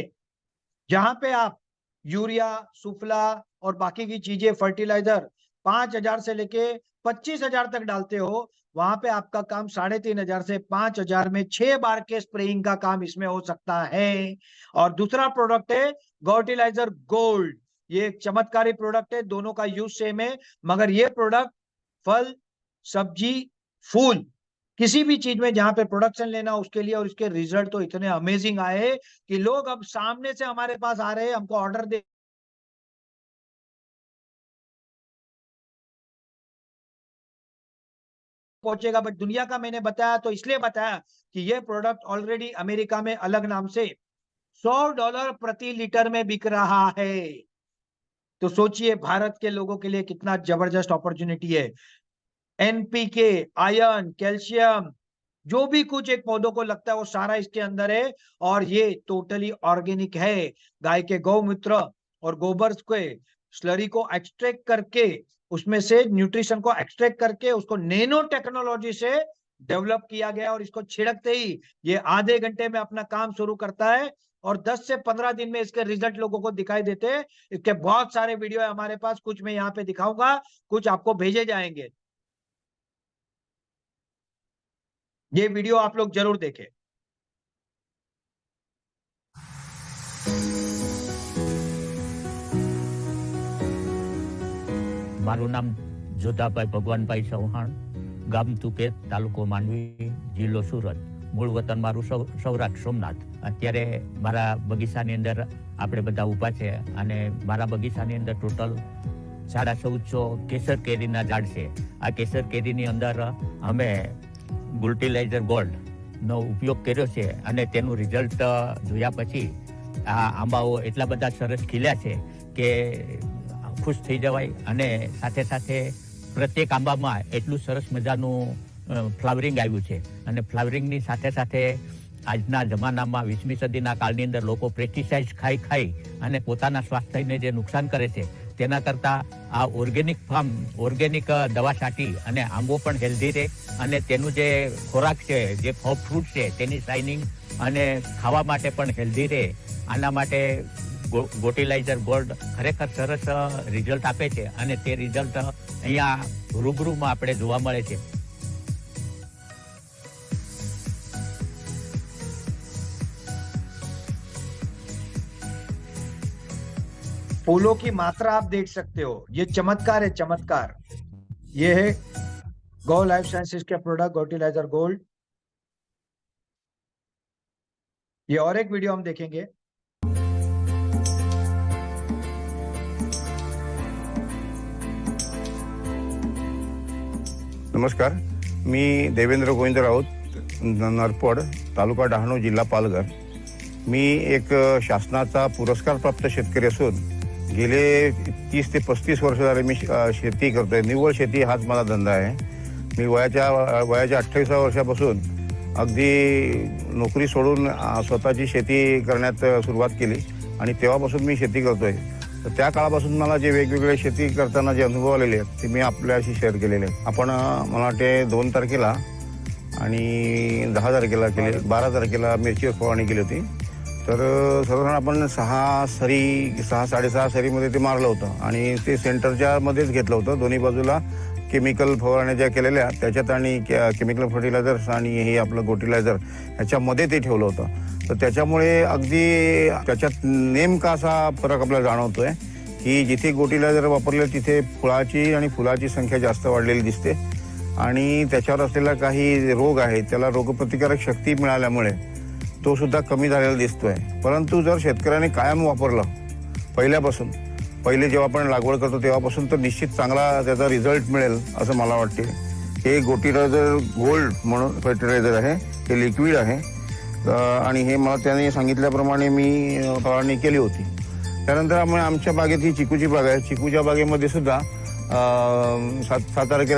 जहां पे आप यूरिया, सुफला और बाकी की चीजें, फर्टिलाइजर 5,000 से लेके 25,000 तक डालते हो, वहां पे आपका काम 3,500 से 5,000 में 6 बार के स्प्रेइंग का काम इसमें हो सकता है। और दूसरा प्रोडक्ट है गोटिलाइजर गोल्ड। ये एक चमत्कारी प्रोडक्ट है, दोनों का यूज सेम है, मगर ये प्रोडक्ट फल, सब्जी, फूल, किसी भी चीज में जहां पे प्रोडक्शन लेना उसके लिए, और इसके रिजल्ट तो इतने अमेजिंग आए कि लोग अब सामने से हमारे पास आ रहे हैं, हमको ऑर्डर दे पहुंचेगा। बट दुनिया का मैंने बताया तो इसलिए बताया कि ये प्रोडक्ट ऑलरेडी अमेरिका में अलग नाम से $100 प्रति लीटर में बिक रहा है। तो सोचिए भारत के लोगों के लिए कितना जबरदस्त अपॉर्चुनिटी है। एनपीके, आयरन, कैल्शियम, जो भी कुछ एक पौधों को लगता है वो सारा इसके अंदर है, और ये टोटली ऑर्गेनिक है। गाय के गौमूत्र और गोबर के स्लरी को एक्सट्रैक्ट करके, उसमें से न्यूट्रिशन को एक्सट्रैक्ट करके, उसको नैनो टेक्नोलॉजी से डेवलप किया गया, और इसको छिड़कते ही ये आधे घंटे में अपना काम शुरू करता है, और 10 से 15 दिन में इसके रिजल्ट लोगों को दिखाई देते हैं। इसके बहुत सारे वीडियो है हमारे पास, कुछ मैं यहाँ पे दिखाऊंगा, कुछ आपको भेजे जाएंगे। ये वीडियो आप लोग जरूर देखें। મારું નામ જોધાભાઈ ભગવાનભાઈ ચૌહાણ, ગામ તુકેત, તાલુકો માંડવી, જિલ્લો સુરત, મૂળ વતન મારું સૌરાષ્ટ્ર સોમનાથ। અત્યારે મારા બગીચાની અંદર આપણે બધા ઊભા છે, અને મારા બગીચાની અંદર ટોટલ 1450 કેસર કેરીના ઝાડ છે। આ કેસર કેરીની અંદર અમે ગુલ્ટીલાઇઝર ગોલ્ડનો ઉપયોગ કર્યો છે, અને તેનું રિઝલ્ટ જોયા પછી આ આંબાઓ એટલા બધા સરસ ખીલ્યા છે કે ખુશ થઈ જવાય। અને સાથે સાથે પ્રત્યેક આંબામાં એટલું સરસ મજાનું ફ્લાવરિંગ આવ્યું છે, અને ફ્લાવરિંગની સાથે સાથે આજના જમાનામાં 20મી સદીના કાળની અંદર લોકો પેસ્ટિસાઇડ ખાઈ અને પોતાના સ્વાસ્થ્યને જે નુકસાન કરે છે, તેના કરતાં આ ઓર્ગેનિક ફાર્મ, ઓર્ગેનિક દવા છાંટી અને આંબો પણ હેલ્ધી રહે, અને તેનું જે ખોરાક છે, જે ફ્રૂટ છે, તેની શાઇનિંગ અને ખાવા માટે પણ હેલ્ધી રહે। આના માટે ગોટિલાઇઝર ગોલ્ડ ખરેખર સરસ રિઝલ્ટ આપે છે, અને તે રિઝલ્ટ અહીંયા રૂબરૂમાં આપણે જોવા મળે છે। फूलों की मात्रा आप देख सकते हो, ये चमत्कार है, चमत्कार। ये है गो लाइफ साइंसेस के प्रोडक्ट गोटिलाइजर गोल्ड। ये और एक वीडियो हम देखेंगे। नमस्कार, मी देवेंद्र गोविंद राऊत, नरपड, तालुका डहाणू, जिल्हा पालघर। मी एक शासनाचा पुरस्कारप्राप्त शेतकरी असून गेले 30 ते 35 वर्ष झाले मी शेती करतोय। निव्वळ शेती हाच माझा धंदा आहे। मी वयाच्या 28व्या वर्षापासून अगदी नोकरी सोडून स्वतःची शेती करण्यात सुरुवात केली। आणि तेव्हापासून मी शेती करतोय. तर त्या काळापासून मला जे वेगवेगळे शेती करताना जे अनुभव आलेले आहेत ते मी आपल्याशी शेअर केलेले आहेत. आपण मला वाटते 2 तारखेला आणि 10 तारखेला केले, 12 तारखेला मिरचीवर फवारणी केली होती. तर साधारण आपण 6-6.5 सरीमध्ये ते मारलं होतं आणि ते सेंटरच्या मध्येच घेतलं होतं. दोन्ही बाजूला केमिकल फवारण्या ज्या केलेल्या त्याच्यात आणि केमिकल फर्टिलायझर्स आणि हे आपलं गोटिलायझर ह्याच्यामध्ये ते ठेवलं होतं. तर त्याच्यामुळे अगदी त्याच्यात नेमका असा फरक आपल्याला जाणवतोय की जिथे गोटिलायझर वापरले तिथे फुलाची आणि फुलाची संख्या जास्त वाढलेली दिसते आणि त्याच्यावर असलेला काही रोग आहे त्याला रोगप्रतिकारक शक्ती मिळाल्यामुळे तो सुद्धा कमी झालेला दिसतोय. परंतु जर शेतकऱ्याने कायम वापरलं पहिले जेव्हा आपण लागवड करतो तेव्हापासून तर निश्चित चांगला त्याचा रिझल्ट मिळेल असं मला वाटते. हे गोटिलायझर गोल्ड म्हणून फर्टिलायझर आहे, हे लिक्विड आहे आणि हे मला त्याने सांगितल्याप्रमाणे मी फवारणी केली होती. त्यानंतर आमच्या बागेत ही चिकूची बाग आहे. चिकूच्या बागेमध्ये सुद्धा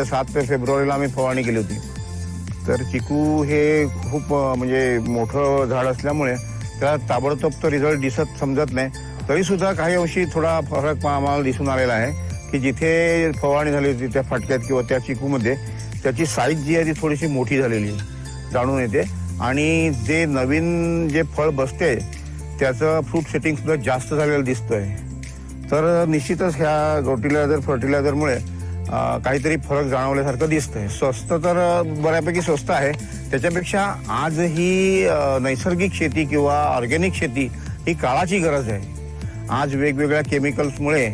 7 फेब्रुवारीला आम्ही फवारणी केली होती. तर चिकू हे खूप म्हणजे मोठं झाड असल्यामुळे त्याला ताबडतोब तो रिझल्ट समजत नाही. तरी सुद्धा काही अंशी थोडा फरक आम्हाला दिसून आलेला आहे की जिथे फवारणी झाली होती त्या फाटक्यात किंवा त्या चिकूमध्ये त्याची साईज जी आहे ती थोडीशी मोठी झालेली जाणून येते आणि जे नवीन जे फळ बसते त्याचं फ्रूट सेटिंग सुद्धा जास्त झालेलं दिसतोय. तर निश्चितच ह्या गोटिलायझर फर्टिलायझरमुळे काहीतरी फरक जाणवल्यासारखं दिसतंय. स्वस्त तर बऱ्यापैकी स्वस्त आहे. त्याच्यापेक्षा आज ही नैसर्गिक शेती किंवा ऑर्गॅनिक शेती ही काळाची गरज आहे. आज वेगवेगळ्या केमिकल्समुळे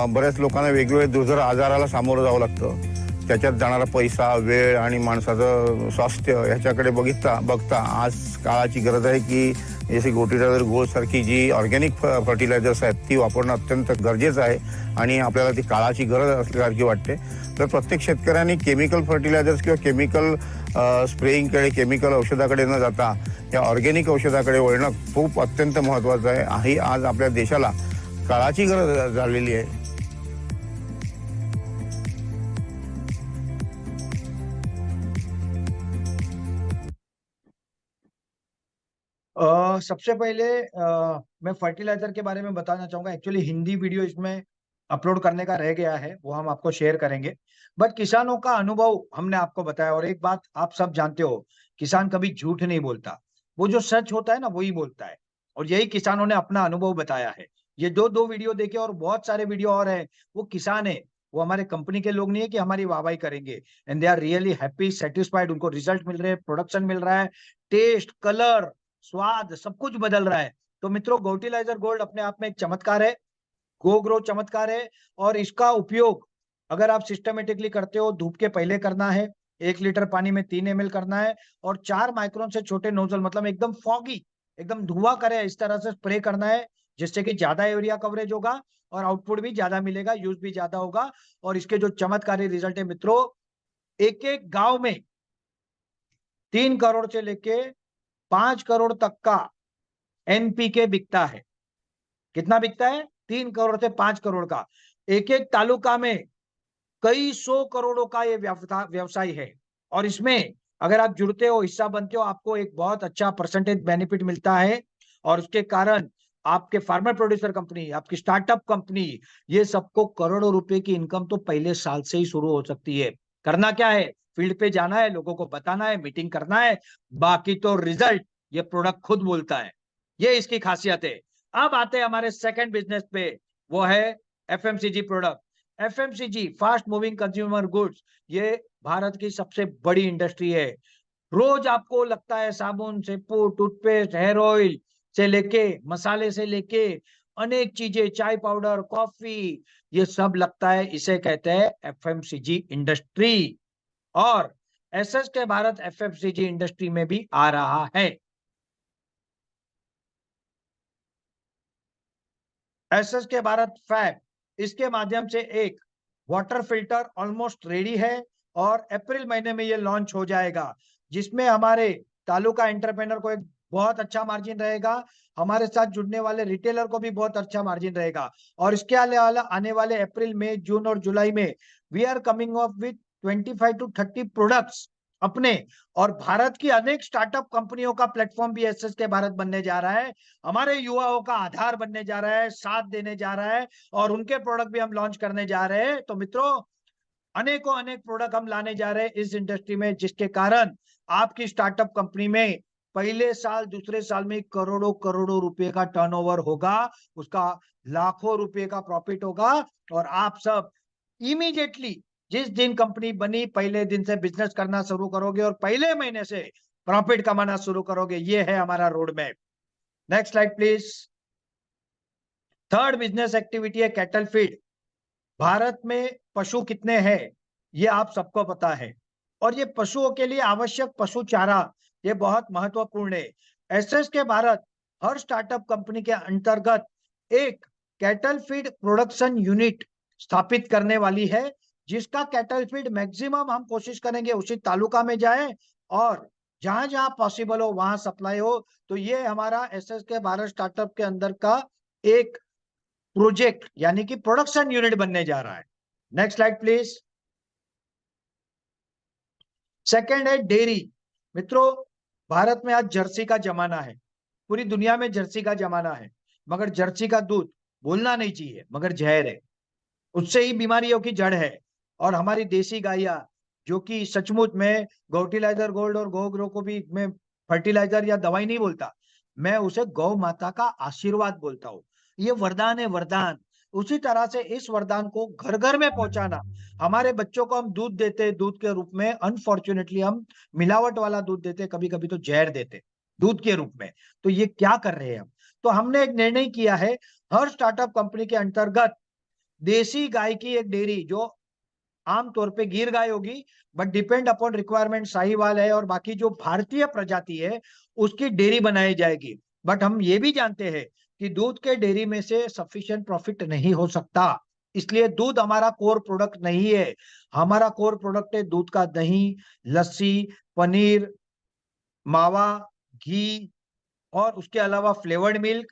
बऱ्याच लोकांना वेगवेगळे दुर्धर आजाराला सामोरं जावं लागतं. त्याच्यात जाणारा पैसा, वेळ आणि माणसाचं स्वास्थ्य ह्याच्याकडे बघता आज काळाची गरज आहे की जसे गोटिलायझर गोल्ड सारखी जी ऑर्गॅनिक फर्टिलायझर्स आहेत ती वापरणं अत्यंत गरजेचं आहे आणि आपल्याला ती काळाची गरज असल्यासारखी वाटते. तर प्रत्येक शेतकऱ्यांनी केमिकल फर्टिलायझर्स किंवा केमिकल स्प्रेइंगकडे, केमिकल औषधाकडे न जाता या ऑर्गॅनिक औषधाकडे वळणं खूप अत्यंत महत्त्वाचं आहे. ही आज आपल्या देशाला काळाची गरज झालेली आहे. सबसे पहले मैं फर्टिलाइजर के बारे में बताना चाहूंगा. एक्चुअली हिंदी वीडियो इसमें अपलोड करने का रह गया है, वो हम आपको शेयर करेंगे. बट किसानों का अनुभव हमने आपको बताया. और एक बात आप सब जानते हो, किसान कभी झूठ नहीं बोलता. वो जो सच होता है ना वही बोलता है. और यही किसानों ने अपना अनुभव बताया है. ये दो वीडियो देखे और बहुत सारे वीडियो और है. वो किसान है, वो हमारे कंपनी के लोग नहीं है कि हमारी वाहवाही करेंगे. And they are really happy, satisfied. उनको रिजल्ट मिल रहे हैं, प्रोडक्शन मिल रहा है, टेस्ट, कलर, स्वाद सब कुछ बदल रहा है. तो मित्रों, गोटिलाइजर गोल्ड अपने आप में एक चमत्कार है, गो ग्रो चमत्कार है. और इसका उपयोग अगर आप सिस्टमेटिकली करते हो, धूप के पहले करना है, 1 लीटर पानी में 3 ml करना है और 4 माइक्रोन से छोटे नोजल, मतलब एकदम फॉगी, एकदम धुआं करे इस तरह से स्प्रे करना है, जिससे कि ज्यादा एरिया कवरेज होगा और आउटपुट भी ज्यादा मिलेगा, यूज भी ज्यादा होगा. और इसके जो चमत्कारी रिजल्ट है मित्रों, एक गांव में 3 करोड़ से लेके 5 करोड़ तक का एनपीके बिकता है. कितना बिकता है? 3 करोड़ से 5 करोड़ का. एक तालुका में कई 100 करोड़ों का ये व्यवसाय है. और इसमें अगर आप जुड़ते हो, हिस्सा बनते हो, आपको एक बहुत अच्छा परसेंटेज बेनिफिट मिलता है. और उसके कारण आपके फार्मर प्रोड्यूसर कंपनी, आपकी स्टार्टअप कंपनी, ये सबको करोड़ों रुपए की इनकम तो पहले साल से ही शुरू हो सकती है. करना क्या है? फील्ड पे जाना है, लोगों को बताना है, मीटिंग करना है. बाकी तो रिजल्ट ये प्रोडक्ट खुद बोलता है. ये इसकी खासियत है. अब आते हैं हमारे सेकंड बिजनेस पे, वो है FMCG product. FMCG, fast moving consumer goods, ये भारत की सबसे बड़ी इंडस्ट्री है. रोज आपको लगता है साबुन, शैम्पू, टूथपेस्ट, हेयर ऑयल से लेके मसाले से लेके अनेक चीजें, चाय पाउडर, कॉफी, ये सब लगता है. इसे कहते हैं एफएमसीजी इंडस्ट्री. और SS K Bharat FMCG industry में भी आ रहा है. एसएस के भारत फैब, इसके माध्यम से एक वाटर फिल्टर ऑलमोस्ट रेडी है और अप्रैल महीने में ये लॉन्च हो जाएगा, जिसमें हमारे तालुका एंटरप्रेन्योर को एक बहुत अच्छा मार्जिन रहेगा. हमारे साथ जुड़ने वाले रिटेलर को भी बहुत अच्छा मार्जिन रहेगा. और इसके आने वाले अप्रैल, मई, जून और जुलाई में we are coming up with 25 to 30 products अपने और भारत की अनेक स्टार्टअप कंपनियों का प्लेटफॉर्म भी एसएसके भारत बनने जा रहा है, हमारे युवाओं का आधार बनने जा रहा है, साथ देने जा रहा है और उनके प्रोडक्ट भी हम लॉन्च करने जा रहे हैं। तो मित्रों, अनेकों अनेक प्रोडक्ट हम लाने जा रहे हैं इस इंडस्ट्री में, जिसके कारण आपकी स्टार्टअप कंपनी में पहले साल दूसरे साल में करोड़ों करोड़ों रुपए का टर्नओवर होगा, उसका लाखों रुपए का प्रॉफिट होगा और आप सब इमीडिएटली जिस दिन कंपनी बनी पहले दिन से बिजनेस करना शुरू करोगे और पहले महीने से प्रॉफिट कमाना शुरू करोगे। ये है हमारा road map. Next slide please. Third business activity है कैटल फीड। भारत में पशु कितने हैं ये आप सबको पता है और ये पशुओं के लिए आवश्यक पशु चारा ये बहुत महत्वपूर्ण है। एसएसके भारत हर स्टार्टअप कंपनी के अंतर्गत एक कैटल फीड प्रोडक्शन यूनिट स्थापित करने वाली है, जिसका कैटल फीड मैक्सिमम हम कोशिश करेंगे उसी तालुका में जाए और जहां जहां पॉसिबल हो वहां सप्लाई हो। तो ये हमारा एसएसके भारत स्टार्टअप के अंदर का एक प्रोजेक्ट यानी कि प्रोडक्शन यूनिट बनने जा रहा है। Next slide please. सेकंड है डेयरी। मित्रों, भारत में आज जर्सी का जमाना है, पूरी दुनिया में जर्सी का जमाना है, मगर जर्सी का दूध बोलना नहीं चाहिए मगर जहर है, उससे ही बीमारियों की जड़ है। और हमारी देसी गायिया जो कि सचमुच में गौटिलाइजर गोल्ड और गौ ग्रो को भी मैं फर्टिलाइजर या दवाई नहीं बोलता, मैं उसे गौ माता का आशीर्वाद बोलता हूँ। ये वरदान है, वरदान। उसी तरह से इस वरदान को घर घर में पहुंचाना। हमारे बच्चों को हम दूध देते हैं, दूध के रूप में अनफॉर्चुनेटली हम मिलावट वाला दूध देते, कभी कभी तो जहर देते दूध के रूप में। तो ये क्या कर रहे हैं हम? तो हमने एक निर्णय किया है, हर स्टार्टअप कंपनी के अंतर्गत देसी गाय की एक डेयरी, जो आमतौर पे गिर गाय होगी but depend upon requirement Sahiwal है और बाकी जो भारतीय प्रजाति है उसकी डेयरी बनाई जाएगी। बट हम ये भी जानते हैं कि दूध के डेयरी में से सफिशिएंट प्रॉफिट नहीं हो सकता, इसलिए दूध हमारा कोर प्रोडक्ट नहीं है। हमारा कोर प्रोडक्ट है दूध का दही, लस्सी, पनीर, मावा, घी और उसके अलावा फ्लेवर्ड मिल्क।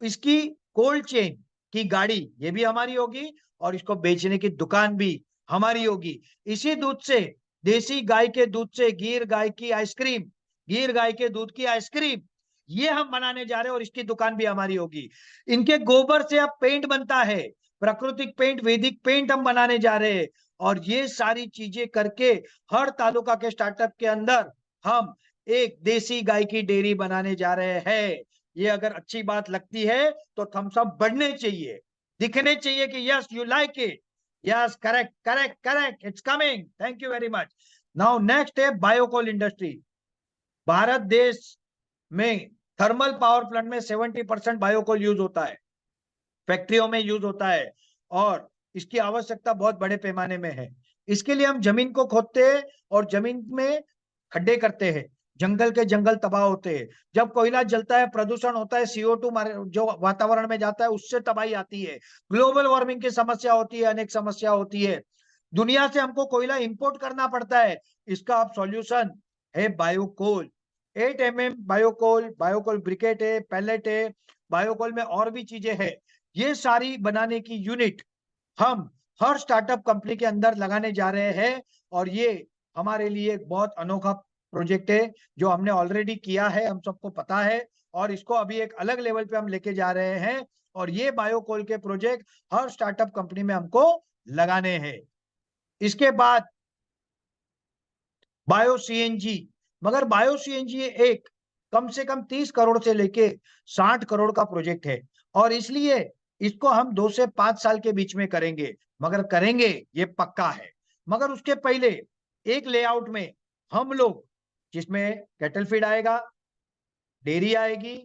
इसकी कोल्ड चेन की गाड़ी ये भी हमारी होगी और इसको बेचने की दुकान भी हमारी होगी। इसी दूध से, देसी गाय के दूध से गिर गाय की आइसक्रीम, गिर गाय के दूध की आइसक्रीम ये हम बनाने जा रहे हैं और इसकी दुकान भी हमारी होगी। इनके गोबर से अब पेंट बनता है, प्राकृतिक पेंट, वैदिक पेंट हम बनाने जा रहे हैं और ये सारी चीजें करके हर तालुका के स्टार्टअप के अंदर हम एक देसी गाय की डेयरी बनाने जा रहे हैं। ये अगर अच्छी बात लगती है तो थम्स अप बढ़ने चाहिए, दिखने चाहिए कि yes you like it, yes correct correct correct, it's coming, thank you very much. Now next है बायोकोल इंडस्ट्री। भारत देश में थर्मल पावर प्लांट में 70% बायोकोल यूज होता है, फैक्ट्रियों में यूज होता है और इसकी आवश्यकता बहुत बड़े पैमाने में है। इसके लिए हम जमीन को खोदते हैं और जमीन में खड्डे करते हैं, जंगल के जंगल तबाह होते हैं। जब कोयला जलता है प्रदूषण होता है, CO2 जो वातावरण में जाता है उससे तबाही आती है, ग्लोबल वार्मिंग की समस्या होती है, अनेक समस्या होती है। दुनिया से हमको कोयला इंपोर्ट करना पड़ता है, इसका अब सॉल्यूशन है biocoal. 8 mm biocoal, biocoal briquette है, पैलेट है, बायोकोल में और भी चीजें हैं। ये सारी बनाने की यूनिट हम हर स्टार्टअप कंपनी के अंदर लगाने जा रहे हैं और ये हमारे लिए एक बहुत अनोखा प्रोजेक्ट है जो हमने ऑलरेडी किया है, हम सबको पता है और इसको अभी एक अलग लेवल पे हम लेके जा रहे हैं और ये बायोकोल के प्रोजेक्ट हर स्टार्टअप कंपनी में हमको लगाने हैं। इसके बाद बायो सीएनजी, मगर बायो सीएनजी एक कम से कम 30 करोड़ से लेके 60 करोड़ का प्रोजेक्ट है और इसलिए इसको हम 2 से 5 साल के बीच में करेंगे, मगर करेंगे ये पक्का है। मगर उसके पहले एक लेआउट में हम लोग, जिसमें कैटल फीड आएगा, डेयरी आएगी,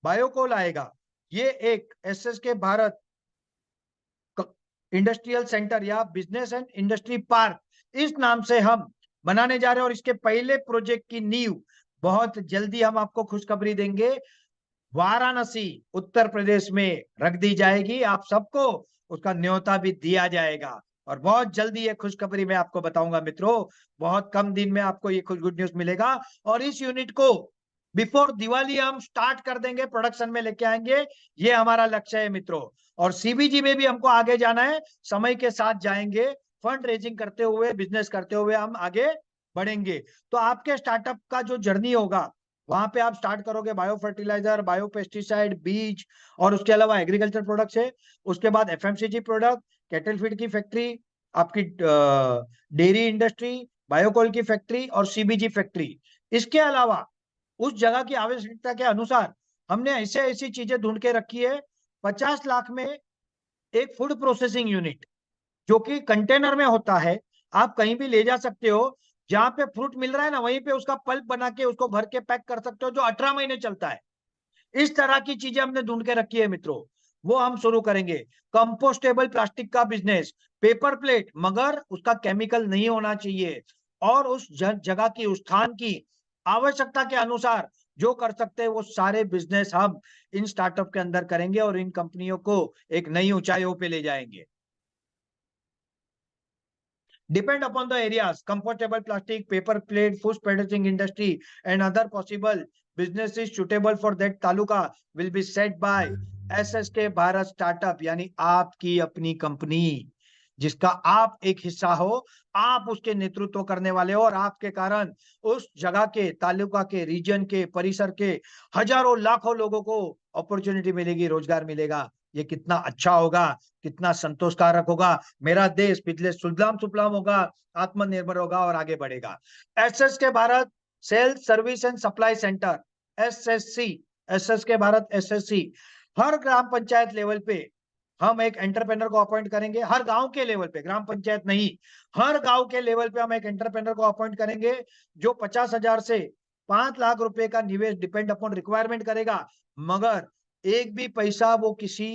बायोकोल आएगा, ये एक एसएसके भारत इंडस्ट्रियल सेंटर या बिजनेस एंड इंडस्ट्री पार्क इस नाम से हम बनाने जा रहे हैं और इसके पहले प्रोजेक्ट की नींव बहुत जल्दी हम आपको खुशखबरी देंगे, वाराणसी उत्तर प्रदेश में रख दी जाएगी। आप सबको उसका न्योता भी दिया जाएगा और बहुत जल्दी ये खुशखबरी मैं आपको बताऊंगा मित्रों, बहुत कम दिन में आपको ये गुड न्यूज मिलेगा और इस यूनिट को बिफोर दिवाली हम स्टार्ट कर देंगे, प्रोडक्शन में लेके आएंगे, ये हमारा लक्ष्य है मित्रों। और सीबीजी में भी हमको आगे जाना है, समय के साथ जाएंगे, फंड रेजिंग करते हुए, बिजनेस करते हुए हम आगे बढ़ेंगे। तो आपके स्टार्टअप का जो जर्नी होगा, वहां पे आप स्टार्ट करोगे बायो फर्टिलाइजर, बायो पेस्टिसाइड, बीज और उसके अलावा एग्रीकल्चर प्रोडक्ट से। उसके बाद एफएमसीजी प्रोडक्ट, कैटल फीड की फैक्ट्री, आपकी डेयरी इंडस्ट्री, बायोकोल की फैक्ट्री और सीबीजी फैक्ट्री। इसके अलावा उस जगह की आवश्यकता के अनुसार हमने ऐसे ऐसी चीजें ढूंढ के रखी है। 50 लाख में एक फूड प्रोसेसिंग यूनिट जो कि कंटेनर में होता है, आप कहीं भी ले जा सकते हो। जहां पे फ्रूट मिल रहा है ना, वहीं पे उसका पल्प बना के उसको भर के पैक कर सकते हो, जो 18 महीने चलता है। इस तरह की चीजें हमने ढूंढ के रखी है मित्रों, वो हम शुरू करेंगे। कंपोस्टेबल प्लास्टिक का बिजनेस, पेपर प्लेट, मगर उसका केमिकल नहीं होना चाहिए, और उस जगह की, उस स्थान की आवश्यकता के अनुसार जो कर सकते हैं वो सारे बिजनेस हम इन स्टार्टअप के अंदर करेंगे और इन कंपनियों को एक नई ऊंचाइयों पे ले जाएंगे। Depend upon the areas, compostable plastic, paper plate, food processing industry, and other possible businesses suitable for that taluka will be set by SSK Bharat startup, यानी आपकी अपनी कंपनी जिसका आप एक हिस्सा हो, आप उसके नेतृत्व करने वाले हो, और आपके कारण उस जगह के, तालुका के, रीजन के, परिसर के हजारों लाखों लोगों को अपॉर्चुनिटी मिलेगी, रोजगार मिलेगा। ये कितना अच्छा होगा, कितना संतोषकारक होगा। मेरा देश पिछले सुजलाम सुफलाम होगा, आत्मनिर्भर होगा और आगे बढ़ेगा। SSK Bharat sales service and supply centre, SSC, SSK Bharat SSC, हर ग्राम पंचायत लेवल पे हम एक एंटरप्रेन्योर को अपॉइंट करेंगे। हर गांव के लेवल पे, ग्राम पंचायत नहीं, हर गांव के लेवल पे हम एक एंटरप्रेन्योर को अपॉइंट करेंगे जो 50,000 से 5 लाख रुपए का निवेश डिपेंड अपॉन रिक्वायरमेंट करेगा, मगर एक भी पैसा वो किसी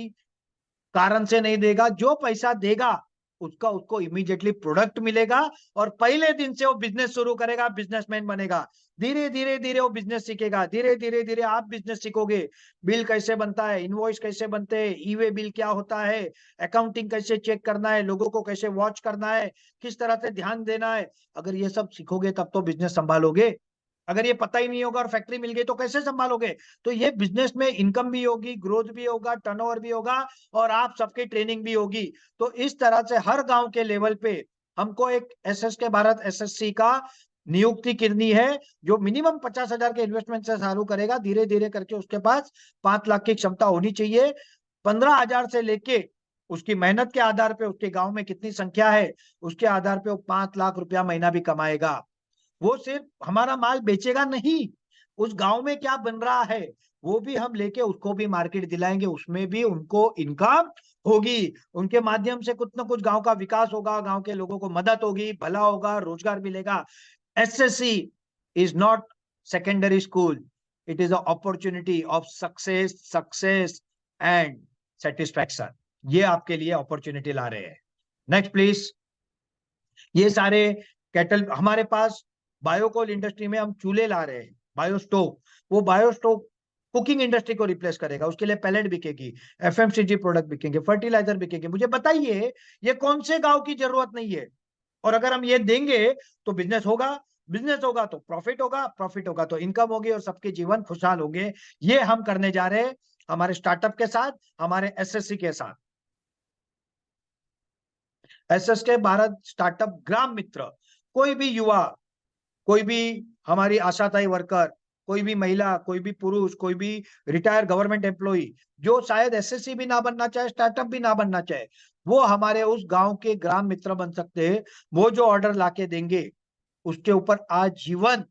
कारण से नहीं देगा। जो पैसा देगा उसका उसको इमीडिएटली प्रोडक्ट मिलेगा, और पहले दिन से वो बिजनेस शुरू करेगा, बिजनेसमैन बनेगा। धीरे धीरे धीरे वो बिजनेस सीखेगा, धीरे धीरे धीरे आप बिजनेस सीखोगे। बिल कैसे बनता है, इनवॉइस कैसे बनते हैं, ई वे बिल क्या होता है, अकाउंटिंग कैसे चेक करना है, लोगों को कैसे वॉच करना है, किस तरह से ध्यान देना है। अगर ये सब सीखोगे तब तो बिजनेस संभालोगे। अगर ये पता ही नहीं होगा और फैक्ट्री मिल गई तो कैसे संभालोगे। तो ये बिजनेस में इनकम भी होगी, ग्रोथ भी होगा, टर्नओवर भी होगा, और आप सबकी ट्रेनिंग भी होगी। तो इस तरह से हर गांव के लेवल पे हमको एक एसएसके भारत एसएससी का नियुक्ति करनी है, जो मिनिमम 50,000 के इन्वेस्टमेंट से चालू करेगा। धीरे धीरे करके उसके पास 5 लाख की क्षमता होनी चाहिए। 15,000 से लेके उसकी मेहनत के आधार पे, उसके गांव में कितनी संख्या है उसके आधार पे वो 5 लाख रुपया महीना भी कमाएगा। वो सिर्फ हमारा माल बेचेगा नहीं, उस गांव में क्या बन रहा है वो भी हम लेके उसको भी मार्केट दिलाएंगे, उसमें भी उनको इनकम होगी। उनके माध्यम से कुछ ना कुछ गांव का विकास होगा, गांव के लोगों को मदद होगी, भला होगा, रोजगार मिलेगा। SSC is not secondary school, it is a opportunity of success, success and satisfaction. ये आपके लिए अपॉर्चुनिटी ला रहे हैं। Next please. ये सारे कैटल हमारे पास, बायोकोल इंडस्ट्री में हम चूल्हे ला रहे हैं, बायो स्टोव। वो बायो स्टोव कुकिंग इंडस्ट्री को रिप्लेस करेगा, उसके लिए पैलेट बिकेगी, एफएमसीजी प्रोडक्ट बिकेंगे, फर्टिलाइजर बिकेंगे। मुझे बताइए ये कौन से गांव की जरूरत नहीं है। और अगर हम ये देंगे तो बिजनेस होगा, बिजनेस होगा तो प्रॉफिट होगा, प्रॉफिट होगा तो इनकम होगी, और सबके जीवन खुशहाल होंगे। ये हम करने जा रहे हैं हमारे स्टार्टअप के साथ, हमारे एसएससी के साथ। एसएसके भारत स्टार्टअप ग्राम मित्र, कोई भी युवा, कोई भी हमारी आशाताई वर्कर, कोई भी महिला, कोई भी पुरुष, कोई भी रिटायर्ड गवर्नमेंट एम्प्लॉई जो शायद एसएससी भी ना बनना चाहे, स्टार्टअप भी ना बनना चाहे, वो हमारे उस गांव के ग्राम मित्र बन सकते हैं। वो जो ऑर्डर लाके देंगे उसके ऊपर आजीवन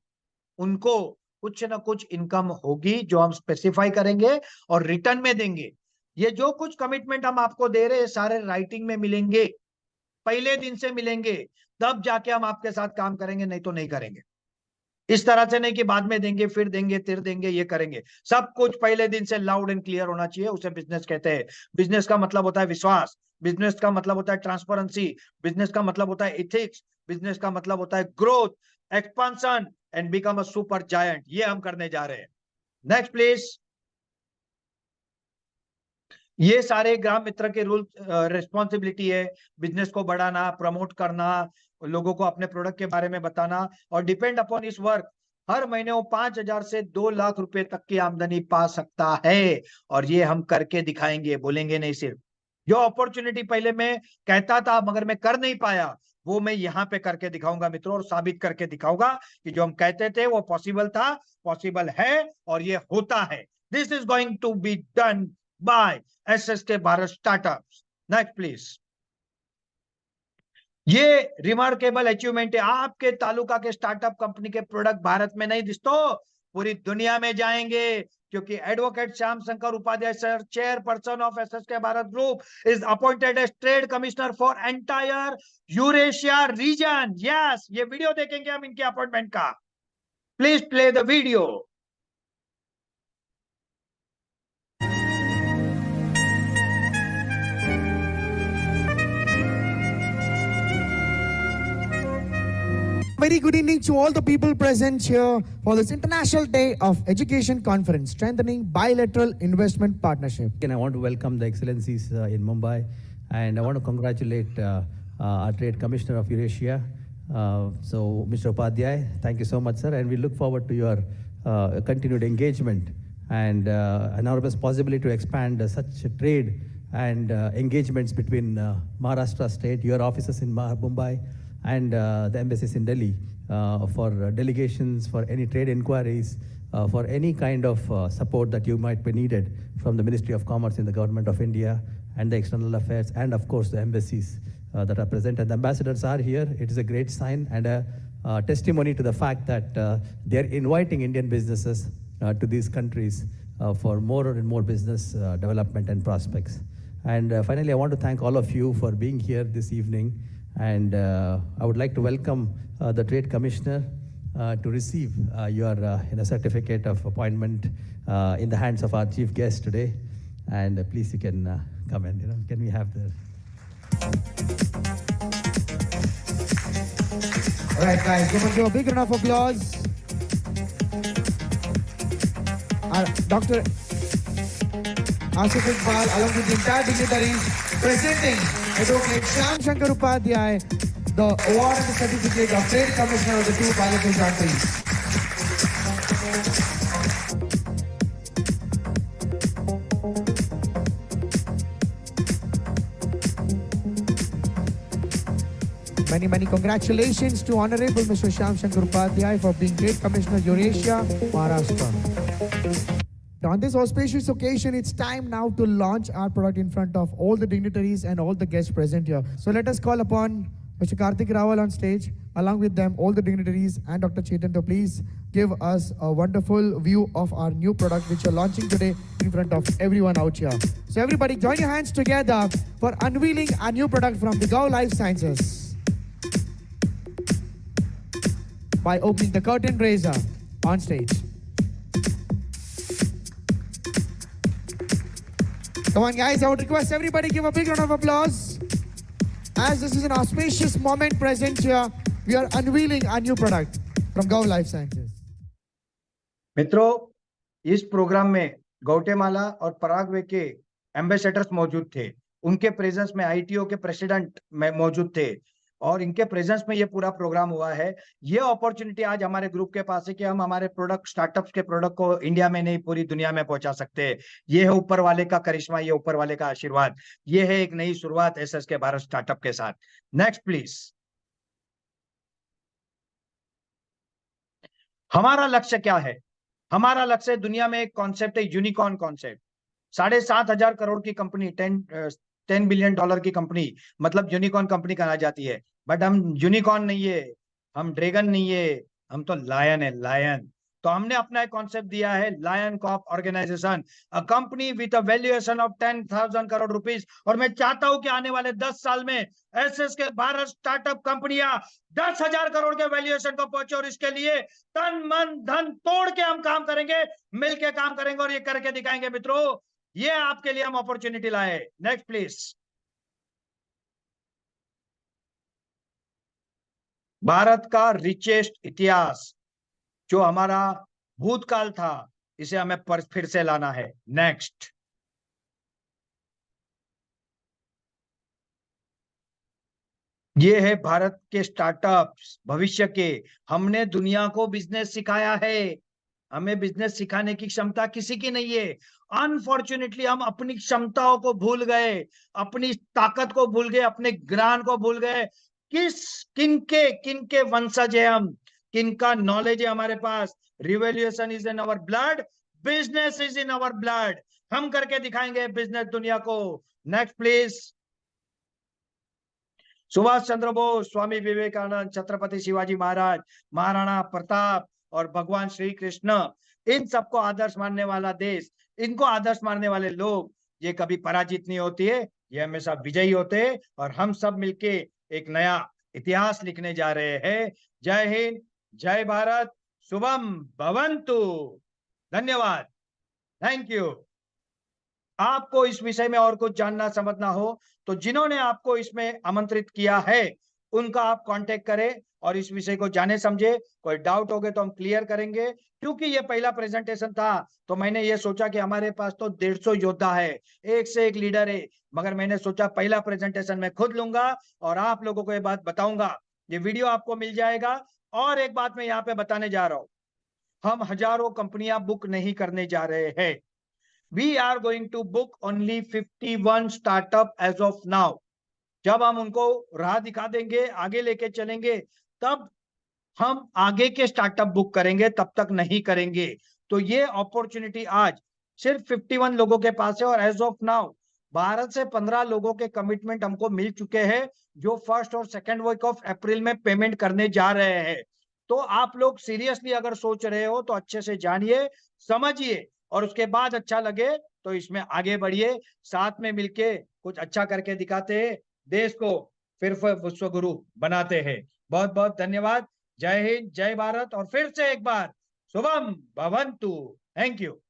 उनको कुछ ना कुछ इनकम होगी, जो हम स्पेसिफाई करेंगे और रिटर्न में देंगे। ये जो कुछ कमिटमेंट हम आपको दे रहे हैं सारे राइटिंग में मिलेंगे, पहले दिन से मिलेंगे, तब जाके हम आपके साथ काम करेंगे, नहीं तो नहीं करेंगे। इस तरह से नहीं कि बाद में देंगे, फिर देंगे, तिर देंगे, ये करेंगे। सब कुछ पहले दिन से लाउड एंड क्लियर होना चाहिए, उसे बिजनेस कहते हैं। बिजनेस का मतलब होता है विश्वास, बिजनेस का मतलब होता है ट्रांसपेरेंसी, बिजनेस का मतलब होता है एथिक्स, बिजनेस का मतलब होता है growth, expansion and become a super giant. ये हम करने जा रहे हैं। Next please. ये सारे ग्राम मित्र के रूल रिस्पॉन्सिबिलिटी है, बिजनेस को बढ़ाना, प्रमोट करना, लोगों को अपने प्रोडक्ट के बारे में बताना, और डिपेंड अपॉन इस वर्क हर महीने वो 5,000 से 2 लाख रुपए तक की आमदनी पा सकता है। और ये हम करके दिखाएंगे, बोलेंगे नहीं सिर्फ। जो अपॉर्चुनिटी पहले मैं कहता था मगर मैं कर नहीं पाया, वो मैं यहाँ पे करके दिखाऊंगा मित्रों, और साबित करके दिखाऊंगा कि जो हम कहते थे वो पॉसिबल था, पॉसिबल है और ये होता है। This is going to be done by SSK Bharat startups. Next please. ये रिमार्केबल अचीवमेंट है। आपके तालुका के स्टार्टअप कंपनी के प्रोडक्ट भारत में नहीं दिस्तो, पूरी दुनिया में जाएंगे, क्योंकि advocate Shyam Shankar Upadhyay sir, chairperson of SSK Bharat group, is appointed as trade commissioner for entire Eurasia region. Yes, ये वीडियो देखेंगे हम इनके अपॉइंटमेंट का। Please play the video. Very good evening to all the people present here for this International Day of Education Conference, strengthening bilateral investment partnership. And I want to welcome the excellencies in Mumbai, and I want to congratulate our Trade Commissioner of Eurasia, so Mr. Upadhyay. Thank you so much, sir, and we look forward to your continued engagement and enormous possibility to expand such trade and engagements between Maharashtra state, your offices in Mumbai, and the embassies in Delhi for delegations, for any trade inquiries, for any kind of support that you might be needed from the Ministry of Commerce in the Government of India and the External Affairs, and of course the embassies that are present. And the ambassadors are here. It is a great sign and a testimony to the fact that they are inviting Indian businesses to these countries for more and more business development and prospects. And finally, I want to thank all of you for being here this evening. And I would like to welcome the Trade Commissioner to receive your certificate of appointment in the hands of our chief guest today. And please, you can come in. Can we have the... All right, guys, give a big round of applause. Dr. Asif Iqbal, along with the entire dignitaries, presenting Advocate Shyam Shankar Upadhyay the award and the certificate of Trade Commissioner of the two bilateral countries. Many congratulations to Honorable Mr. Shyam Shankar Upadhyay for being Trade Commissioner Eurasia, Maharashtra. On this auspicious occasion, it's time now to launch our product in front of all the dignitaries and all the guests present here. So let us call upon Mr. Karthik Rawal on stage, along with them all the dignitaries and Dr. Chetan to please give us a wonderful view of our new product which are launching today in front of everyone out here. So everybody join your hands together for unveiling our new product from the Gao Life Sciences by opening the curtain raiser on stage. Come on, guys, I would request everybody give a big round of applause. As this is an auspicious moment present here, we are unveiling our new product from Gao Life Sciences. मित्रों, इस programme में गौटेमाला और Paraguay के ambassadors मौजूद थे। उनके presence में ITO के प्रेसिडेंट में मौजूद थे और इनके प्रेजेंस में ये पूरा प्रोग्राम हुआ है। ये अपॉर्चुनिटी आज हमारे ग्रुप के पास है कि हम हमारे प्रोडक्ट, स्टार्टअप्स के प्रोडक्ट को इंडिया में नहीं पूरी दुनिया में पहुंचा सकते हैं। ये है ऊपर वाले का करिश्मा, ये ऊपर वाले का आशीर्वाद। ये है एक नई शुरुआत एसएसके भारत स्टार्टअप के साथ। Next please. हमारा लक्ष्य क्या है? हमारा लक्ष्य दुनिया में एक कॉन्सेप्ट है, यूनिकॉर्न कॉन्सेप्ट। 7,500 करोड़ की कंपनी, 10 बिलियन डॉलर की कंपनी, मतलब यूनिकॉर्न कंपनी कहा जाती है। बट हम यूनिकॉर्न नहीं है, हम ड्रैगन नहीं है, हम तो लायन है, लायन। तो हमने अपना एक कॉन्सेप्ट दिया है, lion corp organisation, a company with a valuation of 10,000 crore rupees. और मैं चाहता हूं कि आने वाले 10 साल में एसएसके भारत स्टार्टअप कंपनियां 10,000 करोड़ के वैल्यूएशन को पहुंचे, और इसके लिए तन मन धन तोड़ के हम काम करेंगे, मिलके काम करेंगे और ये करके दिखाएंगे। मित्रों, ये आपके लिए हम अपॉर्चुनिटी लाए। Next please. भारत का रिचेस्ट इतिहास, जो हमारा भूतकाल था, इसे हमें फिर से लाना है। नेक्स्ट। ये है भारत के स्टार्टअप्स भविष्य के। हमने दुनिया को बिजनेस सिखाया है, हमें बिजनेस सिखाने की क्षमता किसी की नहीं है। अनफॉर्चुनेटली हम अपनी क्षमताओं को भूल गए, अपनी ताकत को भूल गए, अपने ज्ञान को भूल गए। किनके वंशज है हम, किनका नॉलेज है हमारे पास। Revolution is in our blood, business is in our blood. हम करके दिखाएंगे बिजनेस दुनिया को। Next please. सुभाष चंद्र बोस, स्वामी विवेकानंद, छत्रपति शिवाजी महाराज, महाराणा प्रताप और भगवान श्री कृष्ण, इन सबको आदर्श मानने वाला देश, इनको आदर्श मानने वाले लोग, ये कभी पराजित नहीं होती है, ये हमेशा विजयी होते हैं। और हम सब मिलके एक नया इतिहास लिखने जा रहे हैं। जय हिंद, जय भारत, शुभम भवन्तु। धन्यवाद, थैंक यू। आपको इस विषय में और कुछ जानना समझना हो तो जिन्होंने आपको इसमें आमंत्रित किया है उनका आप कांटेक्ट करें और इस विषय को जाने समझे। कोई डाउट हो गए तो हम क्लियर करेंगे। क्योंकि ये पहला प्रेजेंटेशन था तो मैंने ये सोचा कि हमारे पास तो 150 योद्धा है, एक से एक लीडर है, मगर मैंने सोचा पहला प्रेजेंटेशन मैं खुद लूंगा और आप लोगों को ये बात बताऊंगा। ये वीडियो आपको मिल जाएगा। और एक बात मैं यहाँ पे बताने जा रहा हूँ, हम हजारों कंपनियां बुक नहीं करने जा रहे हैं। We are going to book only 51 startup as of now. जब हम उनको राह दिखा देंगे, आगे लेके चलेंगे, तब हम आगे के स्टार्टअप बुक करेंगे, तब तक नहीं करेंगे। तो ये अपॉर्चुनिटी आज सिर्फ 51 लोगों के पास है। और एज ऑफ नाउ भारत से 15 लोगों के कमिटमेंट हमको मिल चुके हैं जो फर्स्ट और सेकेंड वीक ऑफ अप्रैल में पेमेंट करने जा रहे हैं। तो आप लोग सीरियसली अगर सोच रहे हो तो अच्छे से जानिए, समझिए और उसके बाद अच्छा लगे तो इसमें आगे बढ़िए। साथ में मिलके कुछ अच्छा करके दिखाते हैं, देश को फिर विश्व गुरु बनाते हैं। बहुत बहुत धन्यवाद। जय हिंद, जय भारत और फिर से एक बार शुभम भवन्तु। Thank you.